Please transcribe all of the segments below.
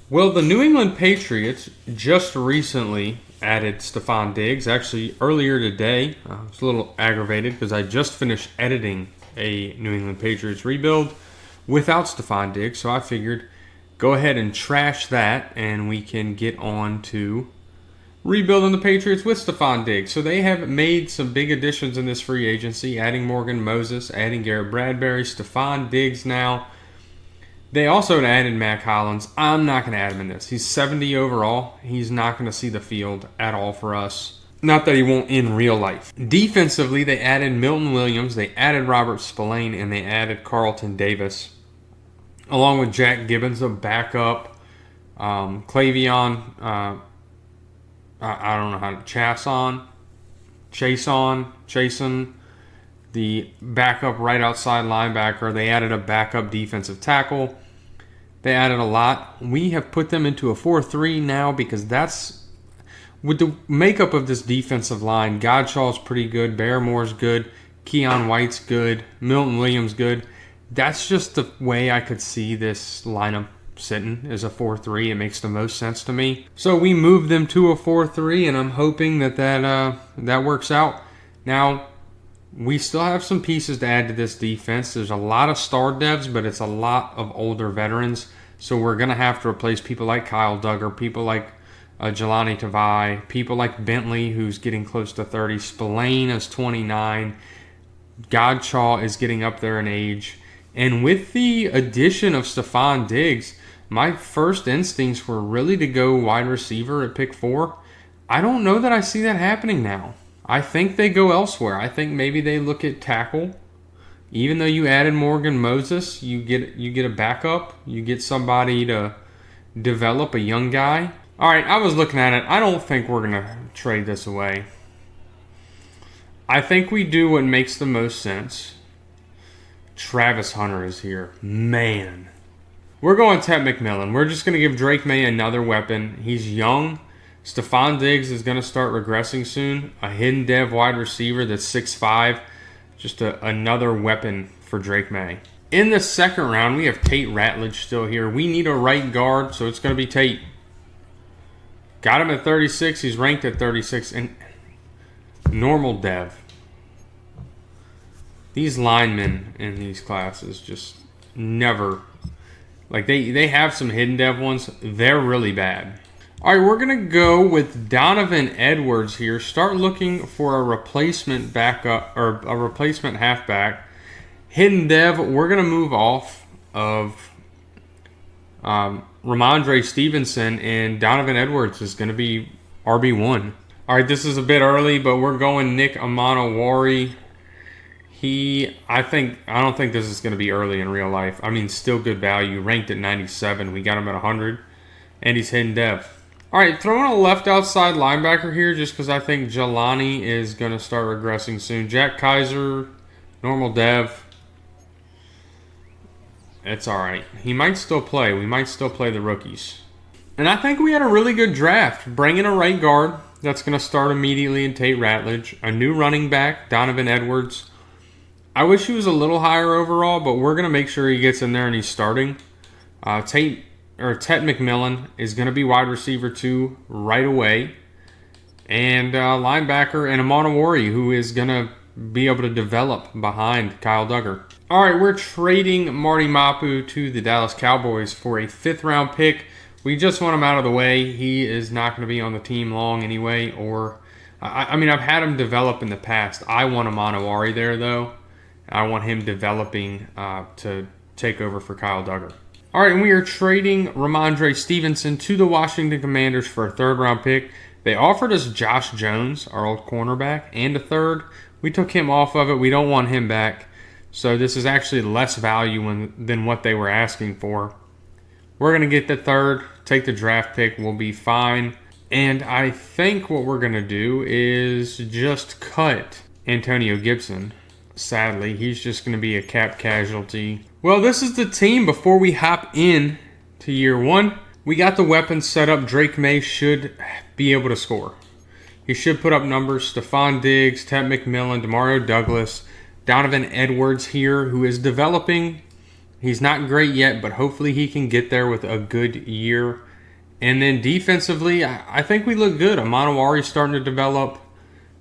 Well, the New England Patriots just recently added Stefan Diggs. Actually, earlier today, I was a little aggravated because I just finished editing a New England Patriots rebuild without Stefan Diggs. So I figured go ahead and trash that and we can get on to rebuilding the Patriots with Stefan Diggs. So they have made some big additions in this free agency, adding Morgan Moses, adding Garrett Bradbury, Stefan Diggs now. They also added Mac Hollins. I'm not going to add him in this. He's 70 overall. He's not going to see the field at all for us. Not that he won't in real life. Defensively, they added Milton Williams, they added Robert Spillane, and they added Carlton Davis, along with Jack Gibbons, a backup, Clavion, I don't know how to, Chason, the backup right outside linebacker. They added a backup defensive tackle. They added a lot. We have put them into a 4-3 now because that's, with the makeup of this defensive line, Godshaw's pretty good, Barrymore's good, Keon White's good, Milton Williams good. That's just the way I could see this lineup sitting, as a 4-3. It makes the most sense to me. So we moved them to a 4-3, and I'm hoping that works out. Now, we still have some pieces to add to this defense. There's a lot of star devs, but it's a lot of older veterans. So we're going to have to replace people like Kyle Duggar, people like Jelani Tavai, people like Bentley, who's getting close to 30. Spillane is 29. Godshaw is getting up there in age. And with the addition of Stefan Diggs, my first instincts were really to go wide receiver at pick 4. I don't know that I see that happening now. I think they go elsewhere. I think maybe they look at tackle. Even though you added Morgan Moses, you get a backup. You get somebody to develop, a young guy. All right, I was looking at it. I don't think we're going to trade this away. I think we do what makes the most sense. Travis Hunter is here. Man. We're going Ted McMillan. We're just going to give Drake May another weapon. He's young. Stefan Diggs is going to start regressing soon. A hidden dev wide receiver that's 6'5". Just another weapon for Drake May. In the second round, we have Tate Ratledge still here. We need a right guard, so it's going to be Tate. Got him at 36. He's ranked at 36. And normal dev. These linemen in these classes just never... Like, they have some hidden dev ones. They're really bad. All right, we're going to go with Donovan Edwards here. Start looking for a replacement backup or a replacement halfback. Hidden dev, we're going to move off of Ramondre Stevenson, and Donovan Edwards is going to be RB1. All right, this is a bit early, but we're going Nick Amanawari. I don't think this is going to be early in real life. I mean, still good value. Ranked at 97. We got him at 100. And he's hidden dev. All right, throwing a left outside linebacker here just because I think Jelani is going to start regressing soon. Jack Kaiser, normal dev. It's all right. He might still play. We might still play the rookies. And I think we had a really good draft. Bringing a right guard that's going to start immediately in Tate Ratledge. A new running back, Donovan Edwards. I wish he was a little higher overall, but we're going to make sure he gets in there and he's starting. Ted McMillan is going to be wide receiver 2 right away. And linebacker and Amanawari, who is going to be able to develop behind Kyle Duggar. All right, we're trading Marty Mapu to the Dallas Cowboys for a 5th-round pick. We just want him out of the way. He is not going to be on the team long anyway. I've had him develop in the past. I want Amanawari there, though. I want him developing to take over for Kyle Duggar. All right, and we are trading Ramondre Stevenson to the Washington Commanders for a 3rd-round pick. They offered us Josh Jones, our old cornerback, and a 3rd. We took him off of it. We don't want him back. So this is actually less value than what they were asking for. We're going to get the 3rd, take the draft pick. We'll be fine. And I think what we're going to do is just cut Antonio Gibson. Sadly, he's just going to be a cap casualty. Well, this is the team before we hop in to year 1. We got the weapons set up. Drake May should be able to score. He should put up numbers. Stefan Diggs, Ted McMillan, Demario Douglas, Donovan Edwards here, who is developing. He's not great yet, but hopefully he can get there with a good year. And then defensively, I think we look good. Amanawari's starting to develop.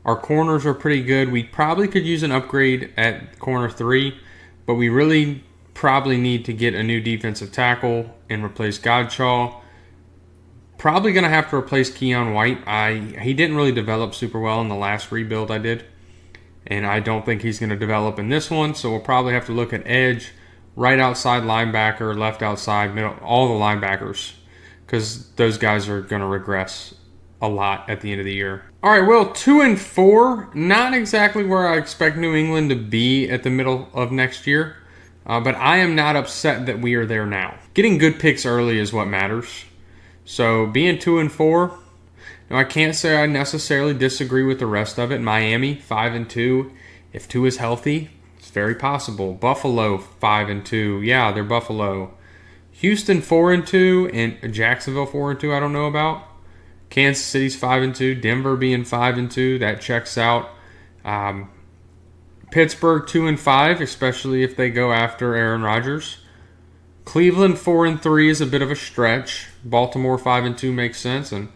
Our corners are pretty good. We probably could use an upgrade at corner 3, but we really probably need to get a new defensive tackle and replace Godshaw. Probably going to have to replace Keon White. He didn't really develop super well in the last rebuild I did, and I don't think he's going to develop in this one, so we'll probably have to look at edge, right outside linebacker, left outside, middle, all the linebackers, because those guys are going to regress a lot at the end of the year. All right, well, 2-4, not exactly where I expect New England to be at the middle of next year, but I am not upset that we are there now. Getting good picks early is what matters. So being 2-4, now I can't say I necessarily disagree with the rest of it. Miami 5-2, if Tua is healthy, it's very possible. Buffalo 5-2, yeah, they're Buffalo. Houston 4-2 and Jacksonville 4-2. I don't know about. Kansas City's 5-2. Denver being 5-2, that checks out. Pittsburgh 2-5, especially if they go after Aaron Rodgers. Cleveland 4-3 is a bit of a stretch. Baltimore 5-2 makes sense, and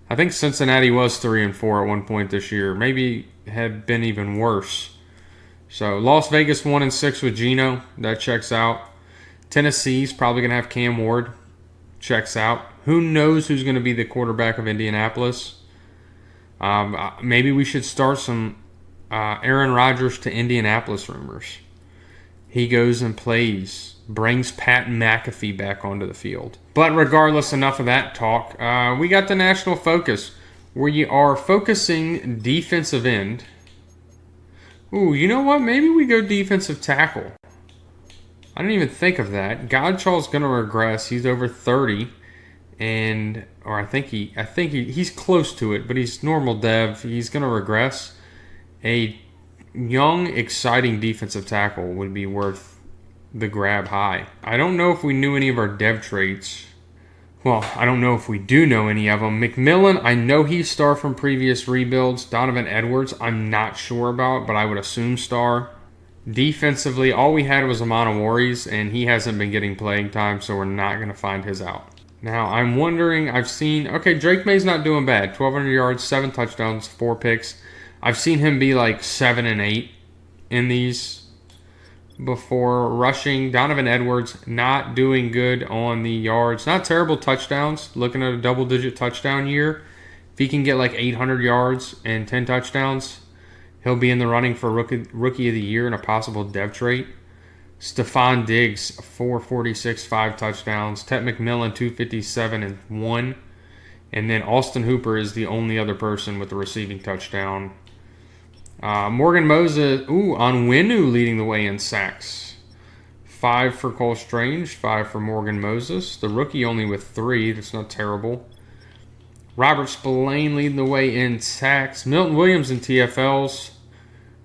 I think Cincinnati was 3-4 at one point this year. Maybe had been even worse. So Las Vegas 1-6 with Geno, that checks out. Tennessee's probably going to have Cam Ward. Checks out. Who knows who's going to be the quarterback of Indianapolis? Maybe we should start some Aaron Rodgers to Indianapolis rumors. He goes and plays, brings Pat McAfee back onto the field. But regardless, enough of that talk. We got the national focus. We are focusing defensive end. Ooh, you know what? Maybe we go defensive tackle. I didn't even think of that. Godshaw's going to regress. He's over 30, or I think he's close to it, but he's normal dev. He's going to regress. A young, exciting defensive tackle would be worth the grab high. I don't know if we knew any of our dev traits. Well, I don't know if we do know any of them. McMillan, I know he's star from previous rebuilds. Donovan Edwards, I'm not sure about, but I would assume star. Defensively, all we had was Amanawari's, and he hasn't been getting playing time, so we're not going to find his out. Now, I'm wondering, Drake May's not doing bad. 1,200 yards, 7 touchdowns, 4 picks. I've seen him be like 7-8 in these before. Rushing, Donovan Edwards not doing good on the yards. Not terrible touchdowns, looking at a double-digit touchdown year. If he can get like 800 yards and 10 touchdowns, he'll be in the running for rookie of the year and a possible dev trait. Stefan Diggs, 446, 5 touchdowns. Tet McMillan, 257 and 1. And then Austin Hooper is the only other person with a receiving touchdown. Morgan Moses, Onwenu leading the way in sacks. 5 for Cole Strange, 5 for Morgan Moses. The rookie only with 3. That's not terrible. Robert Spillane leading the way in sacks. Milton Williams in TFLs.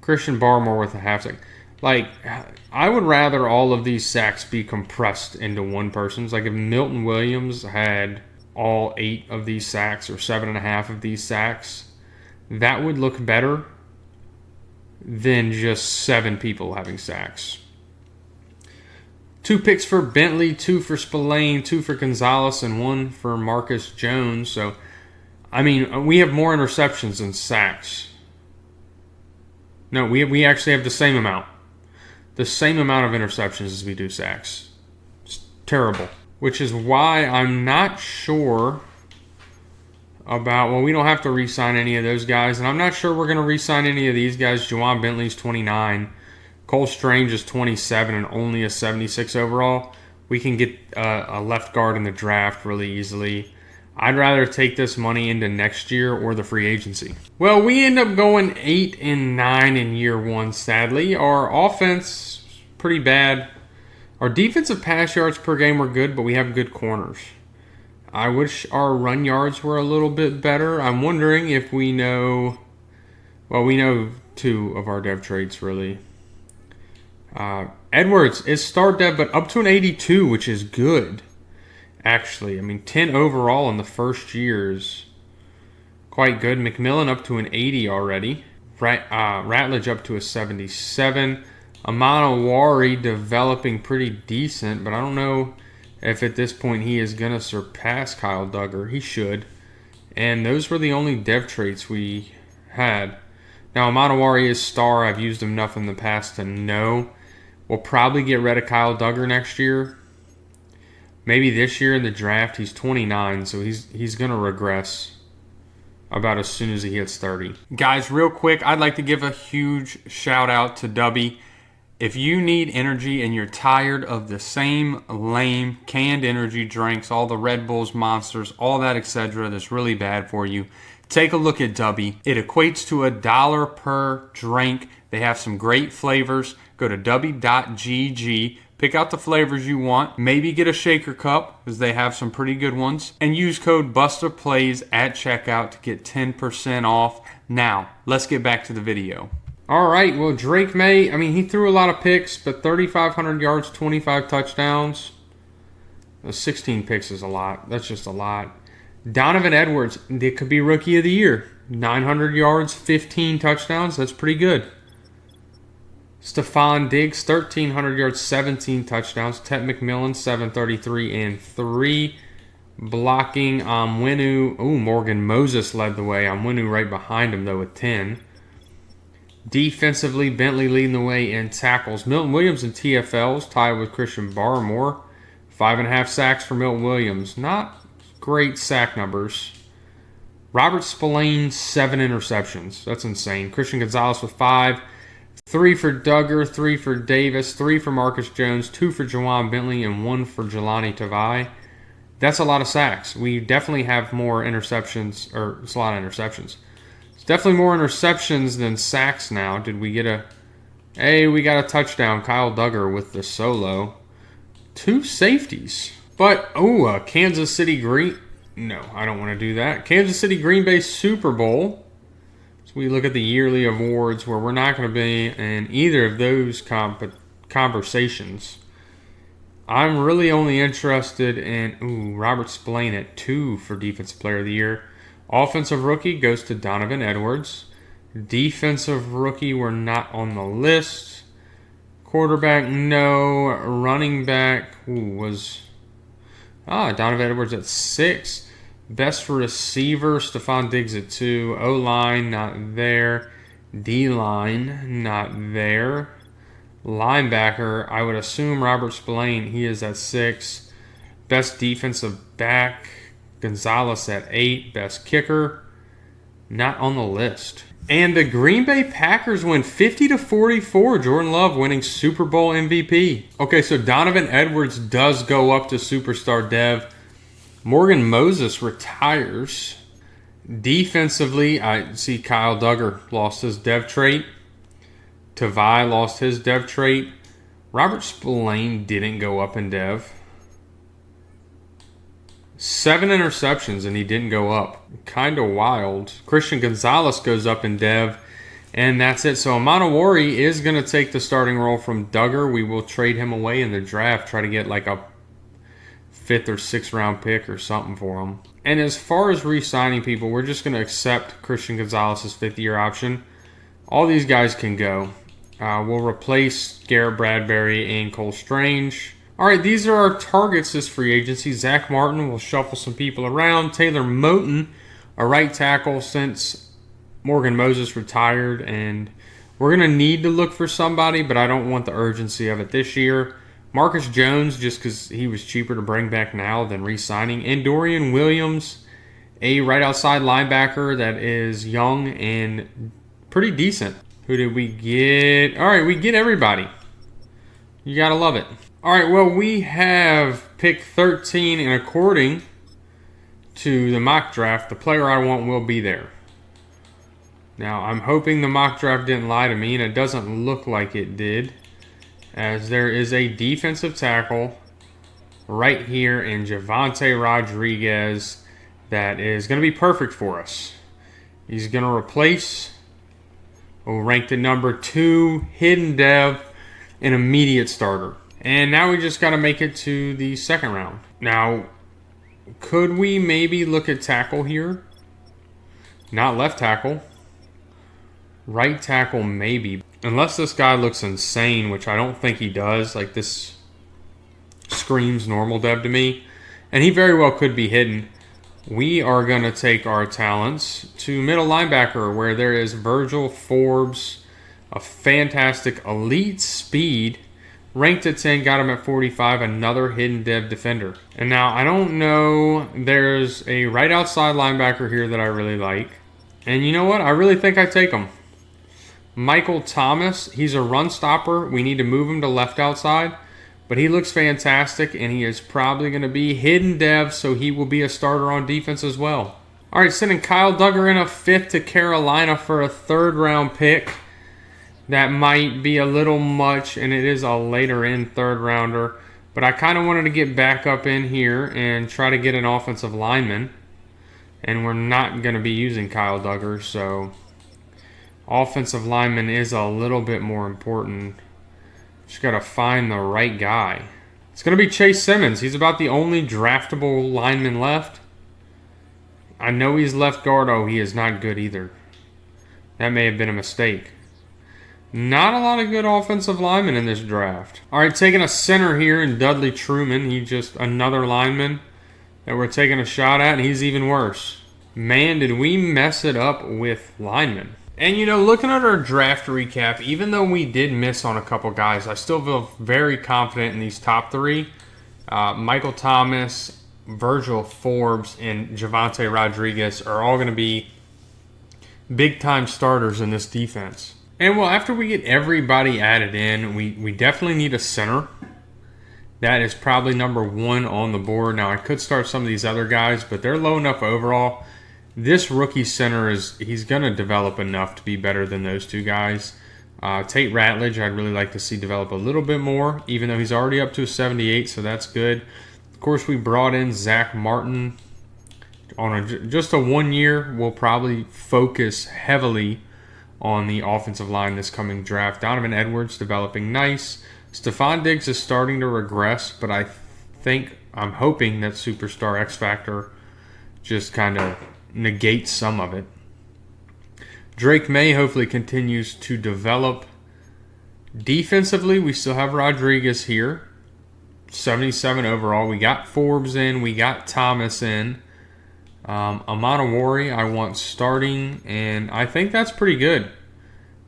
Christian Barmore with a half sack. Like, I would rather all of these sacks be compressed into one person's. Like, if Milton Williams had all 8 of these sacks or 7.5 of these sacks, that would look better than just 7 people having sacks. 2 picks for Bentley, 2 for Spillane, 2 for Gonzalez, and 1 for Marcus Jones. So, I mean, we have more interceptions than sacks. No, we actually have the same amount. The same amount of interceptions as we do sacks. It's terrible. Which is why I'm not sure about, well, we don't have to re-sign any of those guys. And I'm not sure we're going to re-sign any of these guys. Juwan Bentley's 29. Cole Strange is 27 and only a 76 overall. We can get a left guard in the draft really easily. I'd rather take this money into next year or the free agency. Well, we end up going 8-9 in year 1, sadly. Our offense, pretty bad. Our defensive pass yards per game were good, but we have good corners. I wish our run yards were a little bit better. I'm wondering if we know... Well, we know 2 of our dev traits, really. Edwards is star dev, but up to an 82, which is good. Actually, I mean, 10 overall in the first year is quite good. McMillan up to an 80 already. Ratledge up to a 77. Amanawari developing pretty decent, but I don't know if at this point he is going to surpass Kyle Duggar. He should. And those were the only dev traits we had. Now, Amanawari is star. I've used him enough in the past to know. We'll probably get rid of Kyle Duggar next year. Maybe this year in the draft. He's 29, so he's going to regress about as soon as he hits 30. Guys, real quick, I'd like to give a huge shout out to Dubby. If you need energy and you're tired of the same lame canned energy drinks, all the Red Bulls, Monsters, all that, etc., that's really bad for you, take a look at Dubby. It equates to $1 per drink. They have some great flavors. Go to dubby.gg. Pick out the flavors you want. Maybe get a shaker cup, because they have some pretty good ones. And use code BusterPlays at checkout to get 10% off. Now, let's get back to the video. All right, well, Drake May, I mean, he threw a lot of picks, but 3,500 yards, 25 touchdowns. 16 picks is a lot. That's just a lot. Donovan Edwards, it could be Rookie of the Year. 900 yards, 15 touchdowns. That's pretty good. Stefan Diggs, 1,300 yards, 17 touchdowns. Ted McMillan, 733 and 3. Blocking, Amwinu. Morgan Moses led the way. Amwinu right behind him, though, with 10. Defensively, Bentley leading the way in tackles. Milton Williams in TFLs, tied with Christian Barmore. 5.5 sacks for Milton Williams. Not great sack numbers. Robert Spillane, 7 interceptions. That's insane. Christian Gonzalez with 5. 3 for Duggar, 3 for Davis, 3 for Marcus Jones, 2 for Jawan Bentley, and 1 for Jelani Tavai. That's a lot of sacks. We definitely have more interceptions, or it's a lot of interceptions. It's definitely more interceptions than sacks now. Did we get a... Hey, we got a touchdown. Kyle Duggar with the solo. 2 safeties. But, Kansas City Green... No, I don't want to do that. Kansas City Green Bay Super Bowl. So we look at the yearly awards where we're not going to be in either of those conversations. I'm really only interested in Robert Spillane at 2 for Defensive Player of the Year. Offensive Rookie goes to Donovan Edwards. Defensive Rookie, we're not on the list. Quarterback, no. Running back was Donovan Edwards at 6. Best receiver, Stefan Diggs at 2. O-line, not there. D-line, not there. Linebacker, I would assume Robert Spillane, he is at 6. Best defensive back, Gonzalez at 8. Best kicker, not on the list. And the Green Bay Packers win 50-44. Jordan Love winning Super Bowl MVP. Okay, so Donovan Edwards does go up to Superstar Dev. Morgan Moses retires. Defensively, I see Kyle Duggar lost his dev trait. Tavai lost his dev trait. Robert Spillane didn't go up in dev. 7 interceptions and he didn't go up. Kind of wild. Christian Gonzalez goes up in dev. And that's it. So Amanawari is going to take the starting role from Duggar. We will trade him away in the draft. Try to get like a 5th or 6th round pick or something for him. And as far as re-signing people, we're just going to accept Christian Gonzalez's 5th-year option. All these guys can go. We'll replace Garrett Bradbury and Cole Strange. All right, these are our targets this free agency. Zach Martin will shuffle some people around. Taylor Moton, a right tackle since Morgan Moses retired. And we're going to need to look for somebody, but I don't want the urgency of it this year. Marcus Jones, just because he was cheaper to bring back now than re-signing. And Dorian Williams, a right outside linebacker that is young and pretty decent. Who did we get? All right, we get everybody. You got to love it. All right, well, we have pick 13, and according to the mock draft, the player I want will be there. Now, I'm hoping the mock draft didn't lie to me, and it doesn't look like it did, as there is a defensive tackle right here in Javonte Rodriguez that is going to be perfect for us. He's going to replace, ranked at number 2, hidden dev, an immediate starter. And now we just got to make it to the 2nd round. Now, could we maybe look at tackle here? Not left tackle. Right tackle, maybe. Unless this guy looks insane, which I don't think he does. Like this screams normal dev to me. And he very well could be hidden. We are going to take our talents to middle linebacker, where there is Virgil Forbes, a fantastic elite speed. Ranked at 10, got him at 45, another hidden dev defender. And now, I don't know, there's a right outside linebacker here that I really like. And you know what? I really think I take him. Michael Thomas, he's a run stopper. We need to move him to left outside. But he looks fantastic, and he is probably going to be hidden dev, so he will be a starter on defense as well. All right, sending Kyle Duggar in a 5th to Carolina for a 3rd-round pick. That might be a little much, and it is a later in 3rd-rounder. But I kind of wanted to get back up in here and try to get an offensive lineman. And we're not going to be using Kyle Duggar, so offensive lineman is a little bit more important. Just got to find the right guy. It's going to be Chase Simmons. He's about the only draftable lineman left. I know he's left guard. Oh, he is not good either. That may have been a mistake. Not a lot of good offensive linemen in this draft. All right, taking a center here in Dudley Truman. He's just another lineman that we're taking a shot at, and he's even worse. Man, did we mess it up with linemen. And, you know, looking at our draft recap, even though we did miss on a couple guys, I still feel very confident in these top 3. Michael Thomas, Virgil Forbes, and Javonte Rodriguez are all going to be big-time starters in this defense. And, well, after we get everybody added in, we definitely need a center. That is probably number 1 on the board. Now, I could start some of these other guys, but they're low enough overall. This rookie center, he's going to develop enough to be better than those 2 guys. Tate Ratledge, I'd really like to see develop a little bit more, even though he's already up to a 78, so that's good. Of course, we brought in Zach Martin on just a 1 year. We'll probably focus heavily on the offensive line this coming draft. Donovan Edwards developing nice. Stefan Diggs is starting to regress, but I'm hoping that Superstar X Factor just kind of negates some of it. Drake May hopefully continues to develop. Defensively, we still have Rodriguez here. 77 overall. We got Forbes in. We got Thomas in. Amanawari I want starting, and I think that's pretty good.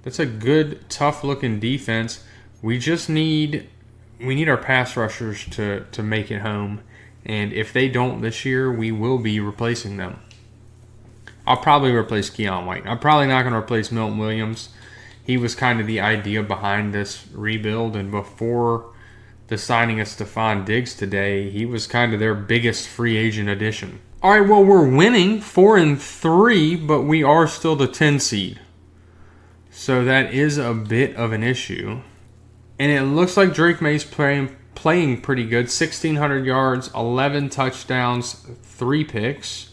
That's a good, tough-looking defense. We just need our pass rushers to make it home, and if they don't this year, we will be replacing them. I'll probably replace Keon White. I'm probably not going to replace Milton Williams. He was kind of the idea behind this rebuild, and before the signing of Stefan Diggs today, he was kind of their biggest free agent addition. All right, well, we're winning 4-3, but we are still the 10 seed. So that is a bit of an issue. And it looks like Drake May's playing pretty good. 1,600 yards, 11 touchdowns, 3 picks.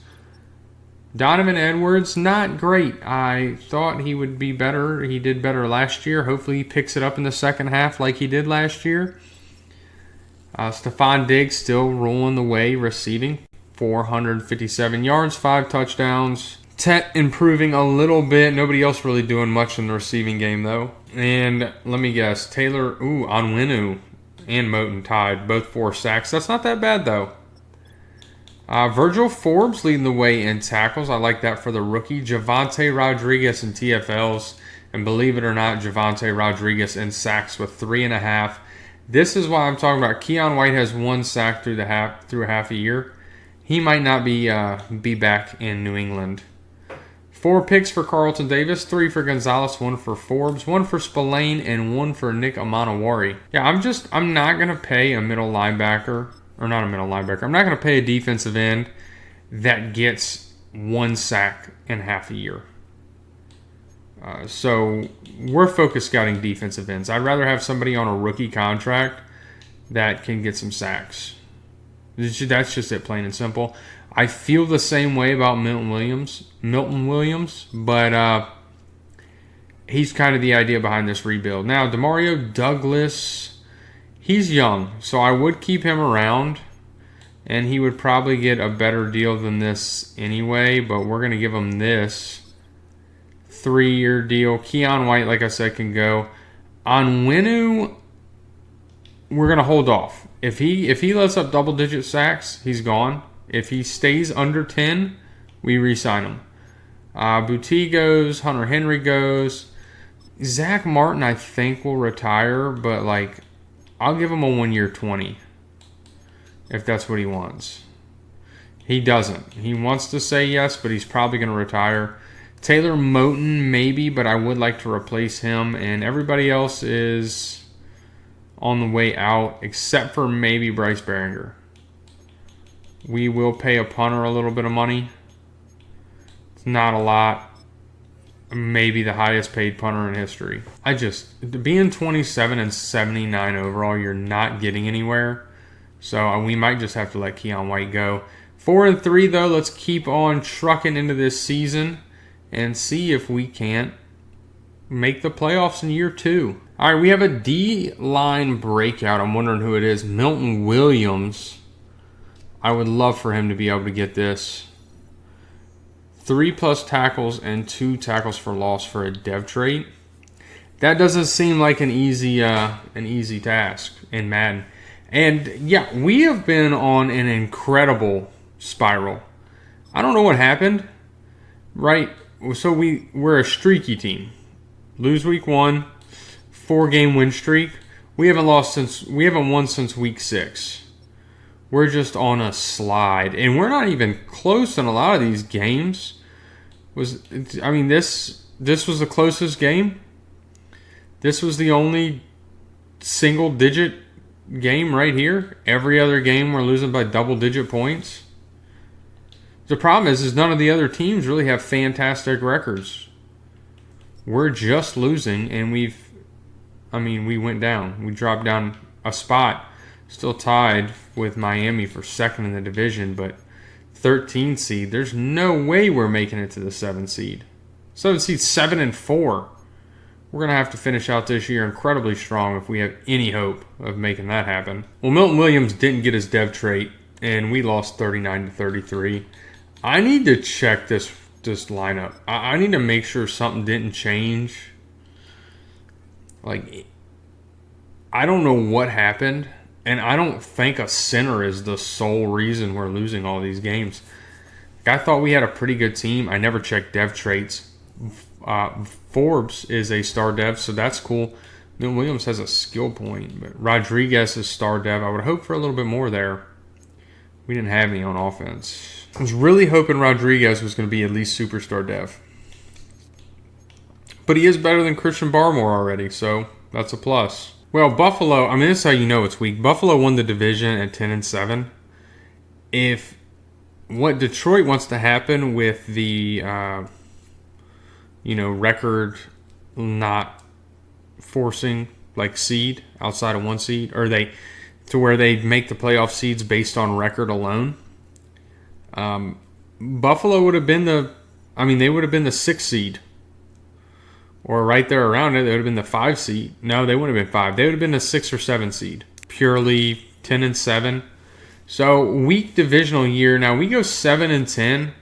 Donovan Edwards, not great. I thought he would be better. He did better last year. Hopefully he picks it up in the second half like he did last year. Stefan Diggs still rolling the way, receiving. 457 yards, 5 touchdowns. Tet improving a little bit. Nobody else really doing much in the receiving game, though. And let me guess, Taylor, Onwenu and Moton tied, both 4 sacks. That's not that bad, though. Virgil Forbes leading the way in tackles. I like that for the rookie. Javonte Rodriguez in TFLs. And believe it or not, Javonte Rodriguez in sacks with 3.5. This is why I'm talking about. Keon White has 1 sack through half a year. He might not be back in New England. 4 picks for Carlton Davis, 3 for Gonzalez, 1 for Forbes, 1 for Spillane, and 1 for Nick Amanawari. Yeah, I'm not going to pay a middle linebacker, or not a middle linebacker. I'm not going to pay a defensive end that gets 1 sack in half a year. So we're focus scouting defensive ends. I'd rather have somebody on a rookie contract that can get some sacks. That's just it, plain and simple. I feel the same way about Milton Williams, but he's kind of the idea behind this rebuild. Now, Demario Douglas, he's young, so I would keep him around, and he would probably get a better deal than this anyway, but we're going to give him this 3-year deal. Keon White, like I said, can go. On Winu, we're going to hold off. If he lets up double-digit sacks, he's gone. If he stays under 10, we re-sign him. Boutte goes. Hunter Henry goes. Zach Martin, I think, will retire, but like, I'll give him a 1-year 20 if that's what he wants. He doesn't. He wants to say yes, but he's probably going to retire. Taylor Moton, maybe, but I would like to replace him. And everybody else is on the way out, except for maybe Bryce Behringer. We will pay a punter a little bit of money. It's not a lot. Maybe the highest paid punter in history. Being 27 and 79 overall, you're not getting anywhere. So we might just have to let Keon White go. 4-3 though, let's keep on trucking into this season and see if we can't make the playoffs in year 2. All right, we have a D-line breakout. I'm wondering who it is. Milton Williams. I would love for him to be able to get this. 3+ tackles and 2 tackles for loss for a dev trait. That doesn't seem like an easy task in Madden. And yeah, we have been on an incredible spiral. I don't know what happened. Right? So we're a streaky team. Lose week 1, 4-game win streak. We haven't won since week 6. We're just on a slide, and we're not even close in a lot of these games. This was the closest game. This was the only single-digit game right here. Every other game we're losing by double-digit points. The problem is none of the other teams really have fantastic records. We're just losing, and we went down. We dropped down a spot. Still tied with Miami for second in the division, but 13 seed. There's no way we're making it to the 7 seed. 7 seed, 7-4. We're going to have to finish out this year incredibly strong if we have any hope of making that happen. Well, Milton Williams didn't get his dev trait, and we lost 39-33. I need to check this lineup. I need to make sure something didn't change. Like, I don't know what happened, and I don't think a center is the sole reason we're losing all these games. I thought we had a pretty good team. I never checked dev traits. Forbes is a star dev, so that's cool. Milton Williams has a skill point, but Rodriguez is star dev. I would hope for a little bit more there. We didn't have any on offense. I was really hoping Rodriguez was going to be at least superstar dev. But he is better than Christian Barmore already, so that's a plus. Well, Buffalo, this is how you know it's weak. Buffalo won the division at 10-7. If what Detroit wants to happen with the record not forcing like seed outside of 1 seed, or where they make the playoff seeds based on record alone. Buffalo would have been they would have been the 6 seed. Or right there around it, they would have been the 5 seed. No, they wouldn't have been 5. They would have been the 6 or 7 seed. Purely 10-7. So, weak divisional year. Now, we go 7-10.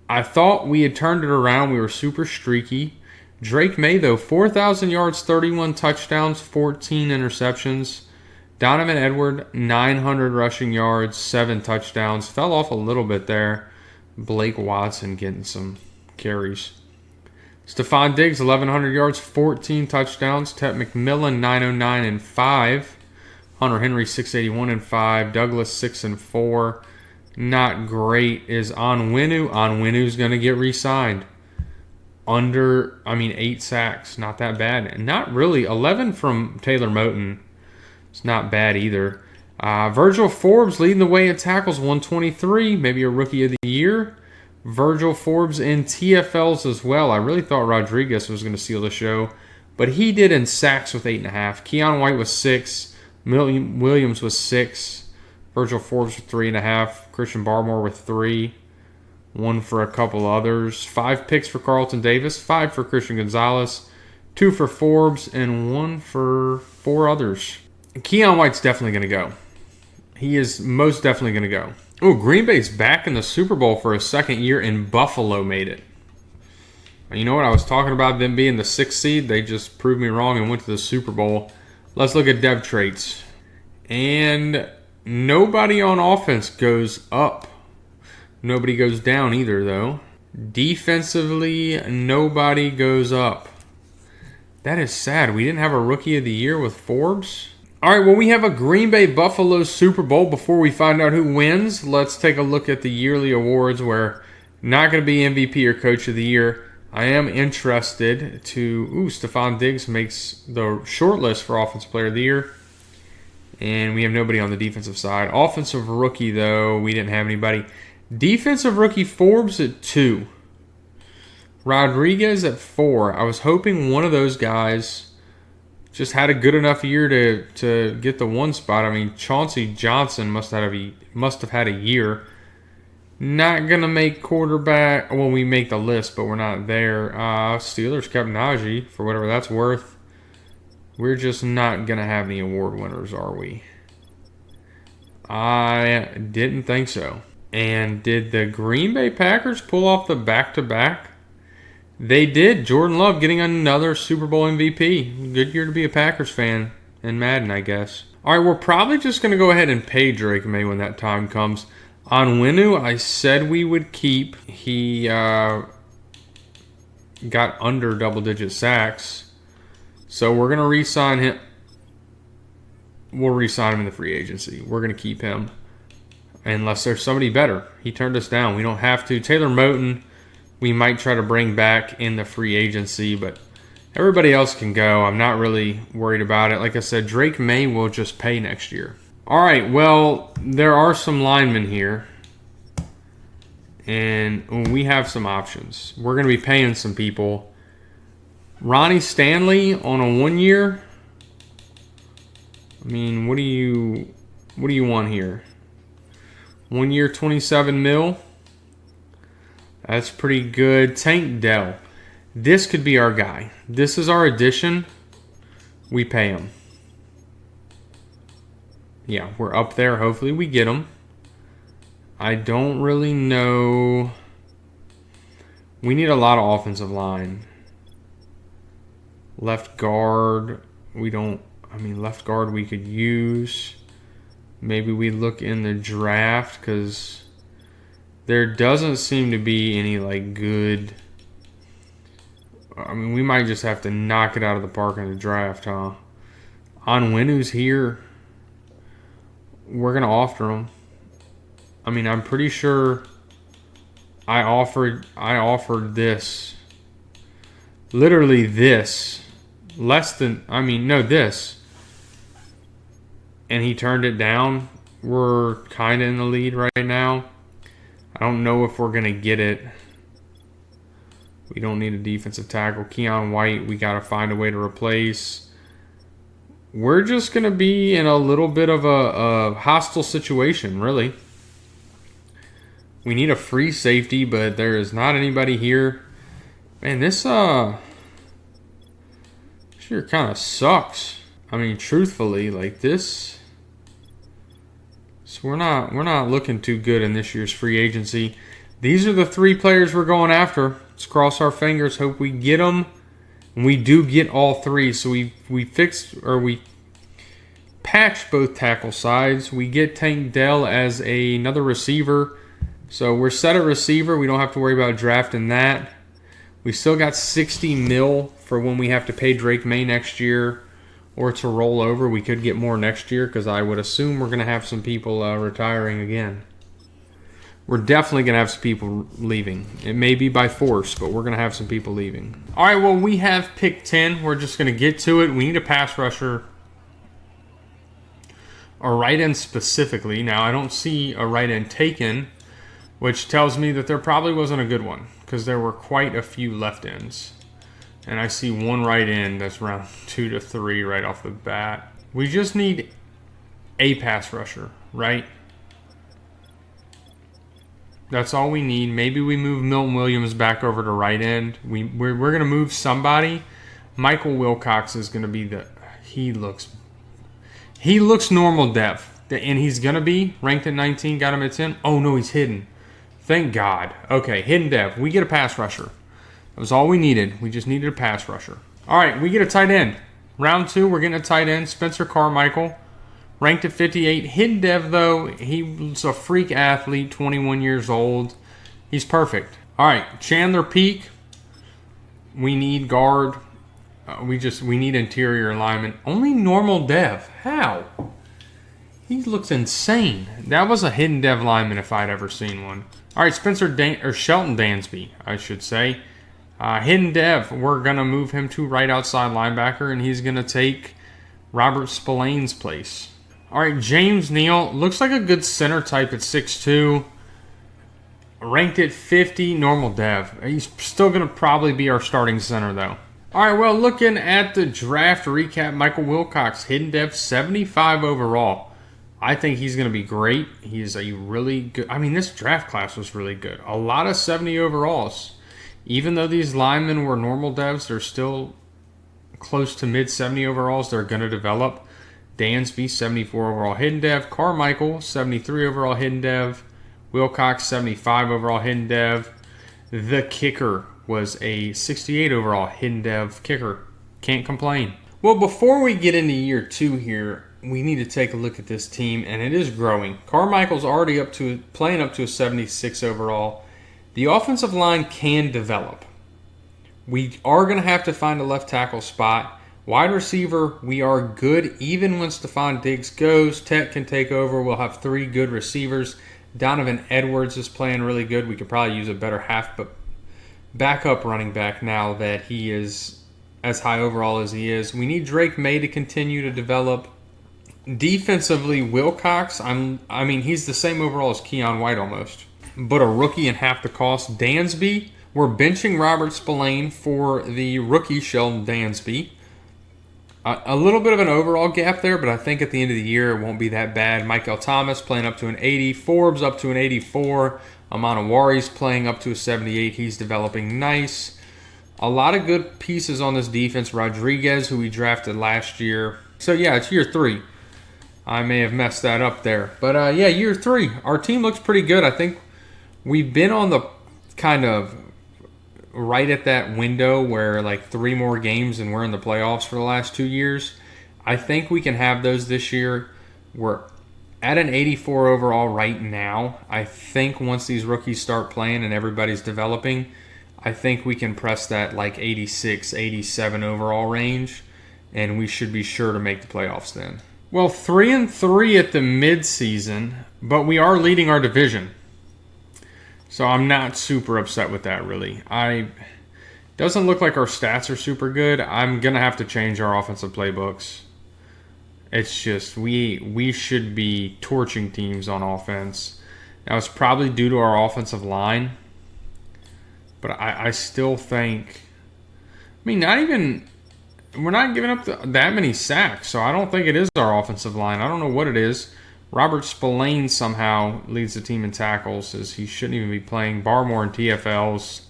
I thought we had turned it around. We were super streaky. Drake May, though, 4,000 yards, 31 touchdowns, 14 interceptions. Donovan Edward, 900 rushing yards, 7 touchdowns. Fell off a little bit there. Blake Watson getting some carries. Stefan Diggs, 1,100 yards, 14 touchdowns. Tet McMillan, 909 and 5. Hunter Henry, 681 and 5. Douglas, 6 and 4. Not great is Onwenu. Onwenu's going to get re-signed. 8 sacks. Not that bad. Not really. 11 from Taylor Moton. It's not bad either. Virgil Forbes leading the way in tackles, 123. Maybe a rookie of the year. Virgil Forbes in TFLs as well. I really thought Rodriguez was going to steal the show, but he did in sacks with 8.5. Keon White was 6. Milton Williams was 6. Virgil Forbes with 3.5. Christian Barmore with 3. 1 for a couple others. 5 picks for Carlton Davis. 5 for Christian Gonzalez. 2 for Forbes, and 1 for 4 others. Keon White's definitely going to go. He is most definitely going to go. Oh, Green Bay's back in the Super Bowl for a second year, and Buffalo made it. You know what? I was talking about them being the 6th seed. They just proved me wrong and went to the Super Bowl. Let's look at dev traits. And nobody on offense goes up. Nobody goes down either, though. Defensively, nobody goes up. That is sad. We didn't have a Rookie of the Year with Forbes. All right, well, we have a Green Bay Buffalo Super Bowl. Before we find out who wins, let's take a look at the yearly awards where not going to be MVP or Coach of the Year. I am interested to... Stefan Diggs makes the short list for Offensive Player of the Year. And we have nobody on the defensive side. Offensive Rookie, though, we didn't have anybody. Defensive Rookie, Forbes at 2. Rodriguez at 4. I was hoping one of those guys just had a good enough year to get the 1 spot. I mean, Chauncey Johnson must have had a year. Not going to make quarterback. Well, we make the list, but we're not there. Steelers kept Najee for whatever that's worth. We're just not going to have any award winners, are we? I didn't think so. And did the Green Bay Packers pull off the back-to-back? They did. Jordan Love getting another Super Bowl MVP. Good year to be a Packers fan in Madden, I guess. All right, we're probably just going to go ahead and pay Drake May when that time comes. On Winu, I said we would keep. He got under double-digit sacks. So we're going to re-sign him. We'll re-sign him in the free agency. We're going to keep him. Unless there's somebody better. He turned us down. We don't have to. Taylor Moton, we might try to bring back in the free agency, but everybody else can go. I'm not really worried about it. Like I said, Drake May will just pay next year. All right, well, there are some linemen here, and we have some options. We're going to be paying some people. Ronnie Stanley on a 1 year. I mean, what do you want here? 1 year, 27 mil. That's pretty good. Tank Dell. This could be our guy. This is our addition. We pay him. Yeah, we're up there. Hopefully we get him. I don't really know. We need a lot of offensive line. Left guard. Left guard we could use. Maybe we look in the draft because there doesn't seem to be any good. I mean, we might just have to knock it out of the park in the draft, huh? On Winu's here. We're going to offer him. I mean, I'm pretty sure I offered this. Literally this. This. And he turned it down. We're kind of in the lead right now. I don't know if we're going to get it. We don't need a defensive tackle. Keon White, we got to find a way to replace. We're just going to be in a little bit of a hostile situation, really. We need a free safety, but there is not anybody here. Man, this sure kind of sucks. I mean, truthfully, this. So we're not looking too good in this year's free agency. These are the 3 players we're going after. Let's cross our fingers, hope we get them. And we do get all 3. So we patched both tackle sides. We get Tank Dell as another receiver. So we're set at receiver. We don't have to worry about drafting that. We still got 60 mil for when we have to pay Drake May next year or to roll over. We could get more next year because I would assume we're going to have some people retiring again. We're definitely going to have some people leaving. It may be by force, but we're going to have some people leaving. All right, well, we have pick 10. We're just going to get to it. We need a pass rusher. A right end specifically. Now, I don't see a right end taken, which tells me that there probably wasn't a good one because there were quite a few left ends. And I see one right end that's around 2 to 3 right off the bat. We just need a pass rusher, right? That's all we need. Maybe we move Milton Williams back over to right end. We're going to move somebody. Michael Wilcox is going to be he looks normal depth. And he's going to be ranked at 19, got him at 10. Oh, no, he's hidden. Thank God. Okay, hidden depth. We get a pass rusher. That was all we needed. We just needed a pass rusher. All right, we get a tight end. Round 2, we're getting a tight end. Spencer Carmichael. Ranked at 58. Hidden dev, though, he's a freak athlete, 21 years old. He's perfect. All right, Chandler Peak. We need guard. We need interior alignment. Only normal dev. How? He looks insane. That was a hidden dev lineman if I'd ever seen one. All right, Shelton Dansby, I should say. Hidden dev. We're gonna move him to right outside linebacker, and he's gonna take Robert Spillane's place. All right, James Neal looks like a good center type at 6'2". Ranked at 50, normal dev. He's still gonna probably be our starting center though. All right, well, looking at the draft recap, Michael Wilcox, hidden dev, 75 overall. I think he's going to be great. He's a really good... I mean, this draft class was really good. A lot of 70 overalls. Even though these linemen were normal devs, they're still close to mid-70 overalls. They're going to develop. Dansby, 74 overall hidden dev. Carmichael, 73 overall hidden dev. Wilcox, 75 overall hidden dev. The kicker was a 68 overall hidden dev kicker. Can't complain. Well, before we get into year 2 here, we need to take a look at this team, and it is growing. Carmichael's already playing up to a 76 overall. The offensive line can develop. We are going to have to find a left tackle spot. Wide receiver, we are good. Even when Stefan Diggs goes, Tech can take over. We'll have 3 good receivers. Donovan Edwards is playing really good. We could probably use a better backup running back now that he is as high overall as he is. We need Drake May to continue to develop. Defensively, Wilcox, he's the same overall as Keon White almost, but a rookie and half the cost. Dansby, we're benching Robert Spillane for the rookie Sheldon Dansby. A little bit of an overall gap there, but I think at the end of the year it won't be that bad. Michael Thomas playing up to an 80, Forbes up to an 84, Amanawari's playing up to a 78. He's developing nice. A lot of good pieces on this defense. Rodriguez, who we drafted last year. So yeah, it's year 3. I may have messed that up there. But year 3. Our team looks pretty good. I think we've been on the kind of right at that window where like 3 more games and we're in the playoffs for the last 2 years. I think we can have those this year. We're at an 84 overall right now. I think once these rookies start playing and everybody's developing, I think we can press that like 86, 87 overall range, and we should be sure to make the playoffs then. Well, 3-3 at the midseason, but we are leading our division. So I'm not super upset with that, really. Doesn't look like our stats are super good. I'm going to have to change our offensive playbooks. It's just we should be torching teams on offense. Now, it's probably due to our offensive line, but I still think... we're not giving up that many sacks, so I don't think it is our offensive line. I don't know what it is. Robert Spillane somehow leads the team in tackles, as he shouldn't even be playing. Barmore in TFLs.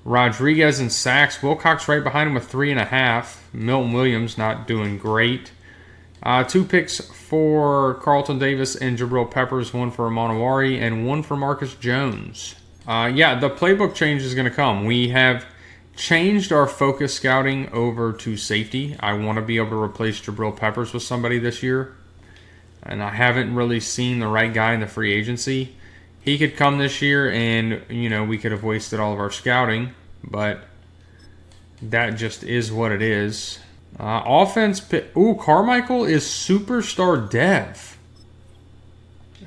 Rodriguez in sacks. Wilcox right behind him with 3.5. Milton Williams not doing great. 2 picks for Carlton Davis and Jabril Peppers. 1 for Amanawari and 1 for Marcus Jones. The playbook change is going to come. We have changed our focus scouting over to safety. I want to be able to replace Jabril Peppers with somebody this year. And I haven't really seen the right guy in the free agency. He could come this year and, we could have wasted all of our scouting. But that just is what it is. Offense. Carmichael is superstar dev.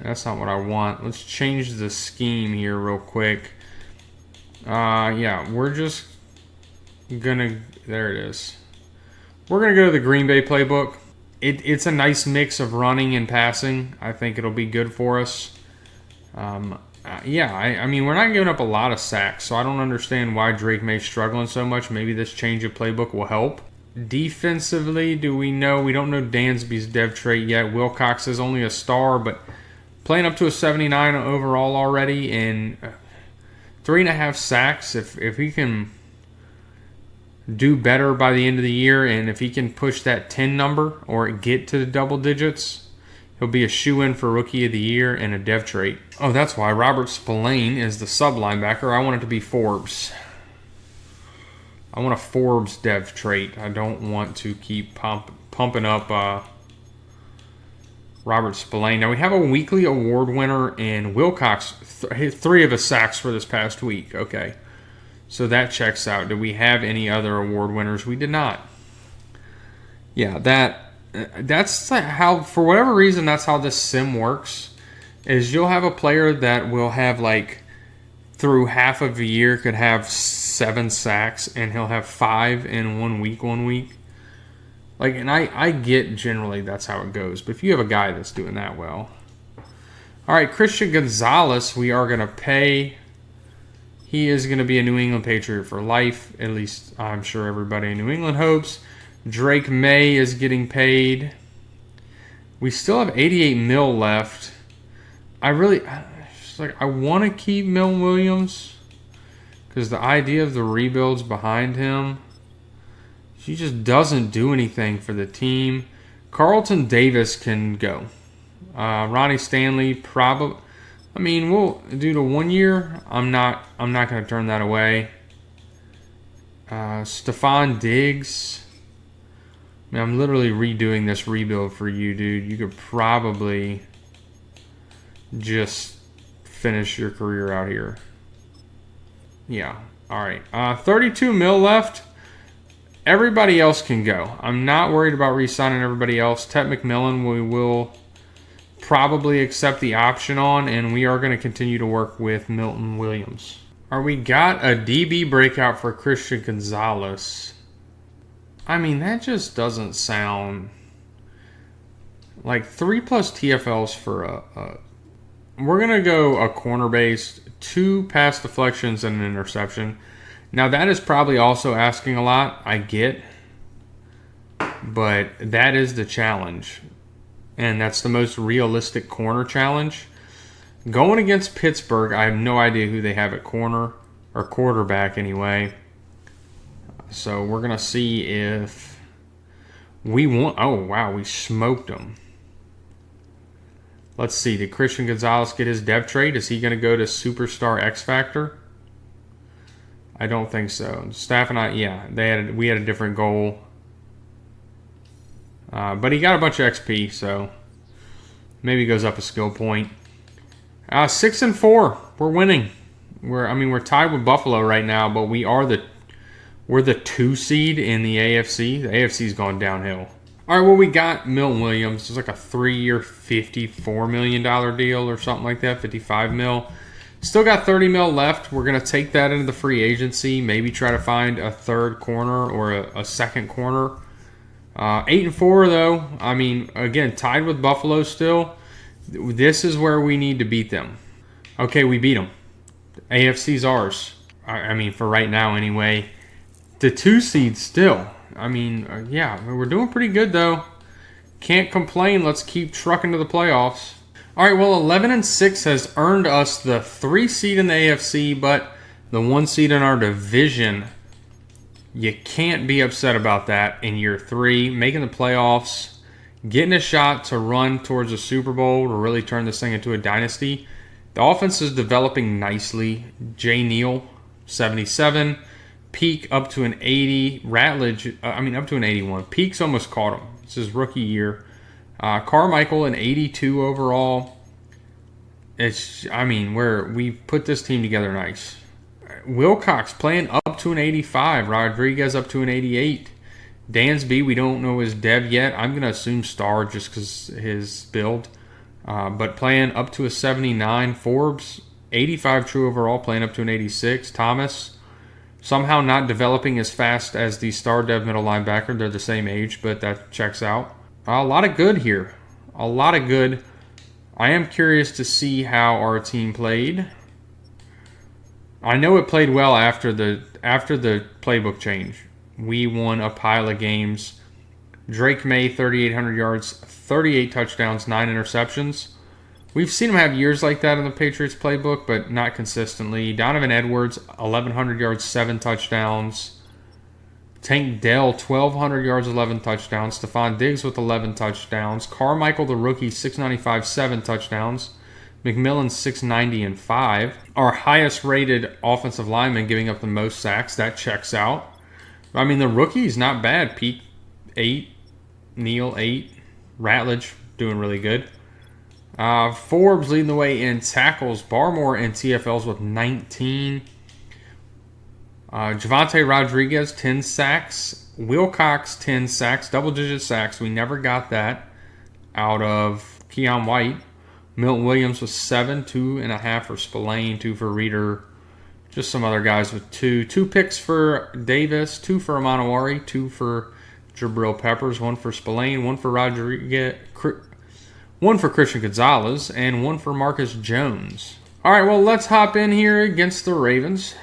That's not what I want. Let's change the scheme here real quick. We're just there it is. We're gonna go to the Green Bay playbook. It's a nice mix of running and passing. I think it'll be good for us. We're not giving up a lot of sacks, so I don't understand why Drake May's struggling so much. Maybe this change of playbook will help. Defensively, we don't know Dansby's dev trait yet. Wilcox is only a star, but playing up to a 79 overall already, and 3.5 sacks. If he can do better by the end of the year, and if he can push that 10 number or get to the double digits, he'll be a shoe-in for Rookie of the Year and a dev trait. Oh, that's why Robert Spillane is the sub linebacker. I want it to be Forbes. I want a Forbes dev trait. I don't want to keep pumping up Robert Spillane. Now we have a weekly award winner in Wilcox. Hit 3 of his sacks for this past week. Okay, so that checks out. Did we have any other award winners? We did not. Yeah, that's how, for whatever reason, that's how this sim works. Is you'll have a player that will have like through half of a year could have 7 sacks, and he'll have 5 in 1 week. Like, and I get generally that's how it goes, but if you have a guy that's doing that well. All right, Christian Gonzalez, we are going to pay. He is going to be a New England Patriot for life. At least I'm sure everybody in New England hopes. Drake May is getting paid. We still have 88 mil left. I want to keep Milton Williams because the idea of the rebuilds behind him. He just doesn't do anything for the team. Carlton Davis can go. Ronnie Stanley probably. I mean, we'll do the 1 year. I'm not going to turn that away. Stefan Diggs. I mean, I'm literally redoing this rebuild for you, dude. You could probably just finish your career out here. Yeah. All right. 32 mil left. Everybody else can go. I'm not worried about re-signing everybody else. Ted McMillan, we will probably accept the option on, and we are going to continue to work with Milton Williams. All right, we got a DB breakout for Christian Gonzalez. I mean, that just doesn't sound like 3+ TFLs for a we're going to go a corner based, 2 pass deflections and an interception. Now, that is probably also asking a lot, I get, but that is the challenge, and that's the most realistic corner challenge. Going against Pittsburgh, I have no idea who they have at corner, or quarterback anyway, so we're going to see if we want. Oh, wow, we smoked them. Let's see, did Christian Gonzalez get his dev trade? Is he going to go to Superstar X Factor? I don't think so. Staff and I, yeah, we had a different goal. But he got a bunch of XP, so maybe he goes up a skill point. 6-4. We're winning. We're tied with Buffalo right now, but we're the 2 seed in the AFC. The AFC's gone downhill. All right, well, we got Milton Williams. It's like a 3-year, $54 million deal or something like that, 55 mil. Still got 30 mil left. We're going to take that into the free agency. Maybe try to find a third corner or a second corner. 8-4, though. I mean, again, tied with Buffalo still. This is where we need to beat them. Okay, we beat them. AFC's ours. I mean, for right now anyway. The 2 seed still. I mean, yeah, we're doing pretty good, though. Can't complain. Let's keep trucking to the playoffs. All right, well, 11-6 has earned us the 3 seed in the AFC, but the 1 seed in our division. You can't be upset about that in year 3. Making the playoffs, getting a shot to run towards a Super Bowl to really turn this thing into a dynasty. The offense is developing nicely. Jay Neal, 77. Peak up to an 80. Ratledge, up to an 81. Peak's almost caught him. It's his rookie year. Carmichael, an 82 overall. We put this team together nice. Wilcox playing up to an 85. Rodriguez up to an 88. Dansby, we don't know his dev yet. I'm going to assume star just because his build. But playing up to a 79. Forbes, 85 true overall, playing up to an 86. Thomas, somehow not developing as fast as the star dev middle linebacker. They're the same age, but that checks out. A lot of good here. A lot of good. I am curious to see how our team played. I know it played well after the playbook change. We won a pile of games. Drake May, 3,800 yards, 38 touchdowns, 9 interceptions. We've seen him have years like that in the Patriots playbook, but not consistently. Donovan Edwards, 1,100 yards, 7 touchdowns. Tank Dell, 1,200 yards, 11 touchdowns. Stefan Diggs with 11 touchdowns. Carmichael, the rookie, 695, 7 touchdowns. McMillan, 690 and 5. Our highest rated offensive lineman giving up the most sacks. That checks out. The rookie's not bad. Peak, 8. Neal, 8. Ratledge, doing really good. Forbes leading the way in tackles. Barmore and TFLs with 19. Javante Rodriguez, 10 sacks. Wilcox, 10 sacks. Double-digit sacks. We never got that out of Keon White. Milton Williams with 7. 2.5 for Spillane. 2 for Reeder. Just some other guys with 2. 2 picks for Davis. 2 for Amanawari. 2 for Jabril Peppers. 1 for Spillane. 1 for Rodriguez. 1 for Christian Gonzalez, and 1 for Marcus Jones. All right, well, let's hop in here against the Ravens.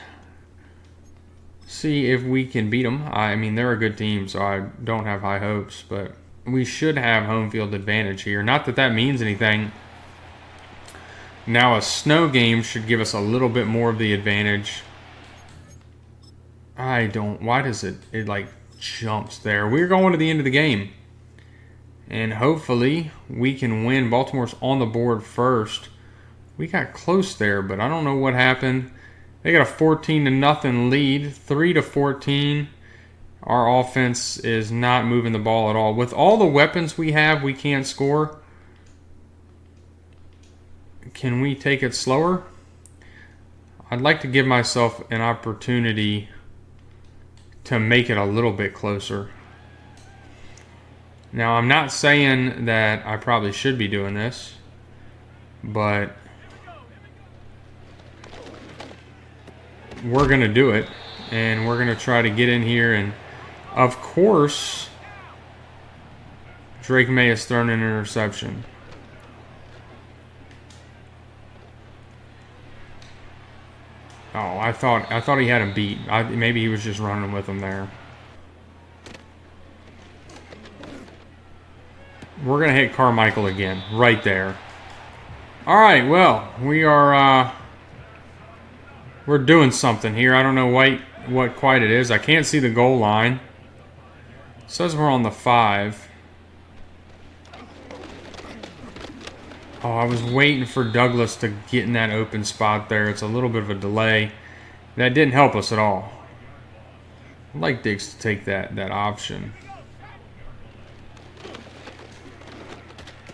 See if we can beat them. I mean, they're a good team, so I don't have high hopes, but we should have home field advantage here. Not that that means anything. Now, a snow game should give us a little bit more of the advantage. Why does it like jumps there? We're going to the end of the game. And hopefully we can win. Baltimore's on the board first. We got close there, but I don't know what happened. They got a 14-0 lead, 3-14. Our offense is not moving the ball at all. With all the weapons we have, we can't score. Can we take it slower? I'd like to give myself an opportunity to make it a little bit closer. Now, I'm not saying that I probably should be doing this, but we're going to do it, and we're going to try to get in here. And, of course, Drake May has thrown an interception. Oh, I thought he had him beat. Maybe he was just running with him there. We're going to hit Carmichael again, right there. All right, well, we're doing something here. I don't know what quite it is. I can't see the goal line. It says we're on the 5. Oh, I was waiting for Douglas to get in that open spot there. It's a little bit of a delay. That didn't help us at all. I'd like Diggs to take that option.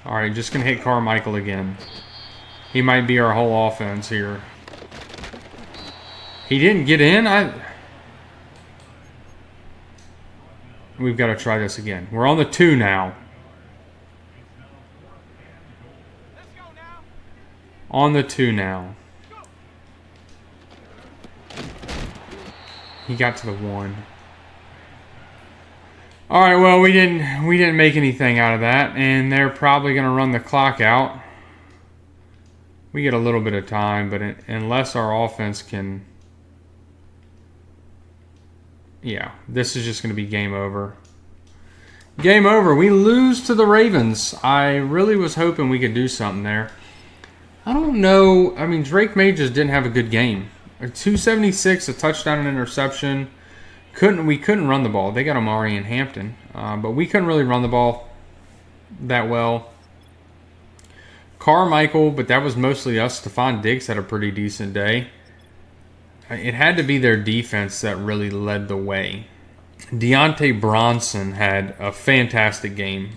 All right, just going to hit Carmichael again. He might be our whole offense here. He didn't get in. We've got to try this again. We're on the 2 now. On the 2 now. He got to the 1. All right, well, we didn't make anything out of that, and they're probably going to run the clock out. We get a little bit of time, but unless our offense can... Yeah, this is just going to be game over. Game over. We lose to the Ravens. I really was hoping we could do something there. I don't know. I mean, Drake May just didn't have a good game. A 276, a touchdown and interception. We couldn't run the ball. They got Amari and Hampton, but we couldn't really run the ball that well. Carmichael, but that was mostly us. Stefan Diggs had a pretty decent day. It had to be their defense that really led the way. Deontay Bronson had a fantastic game.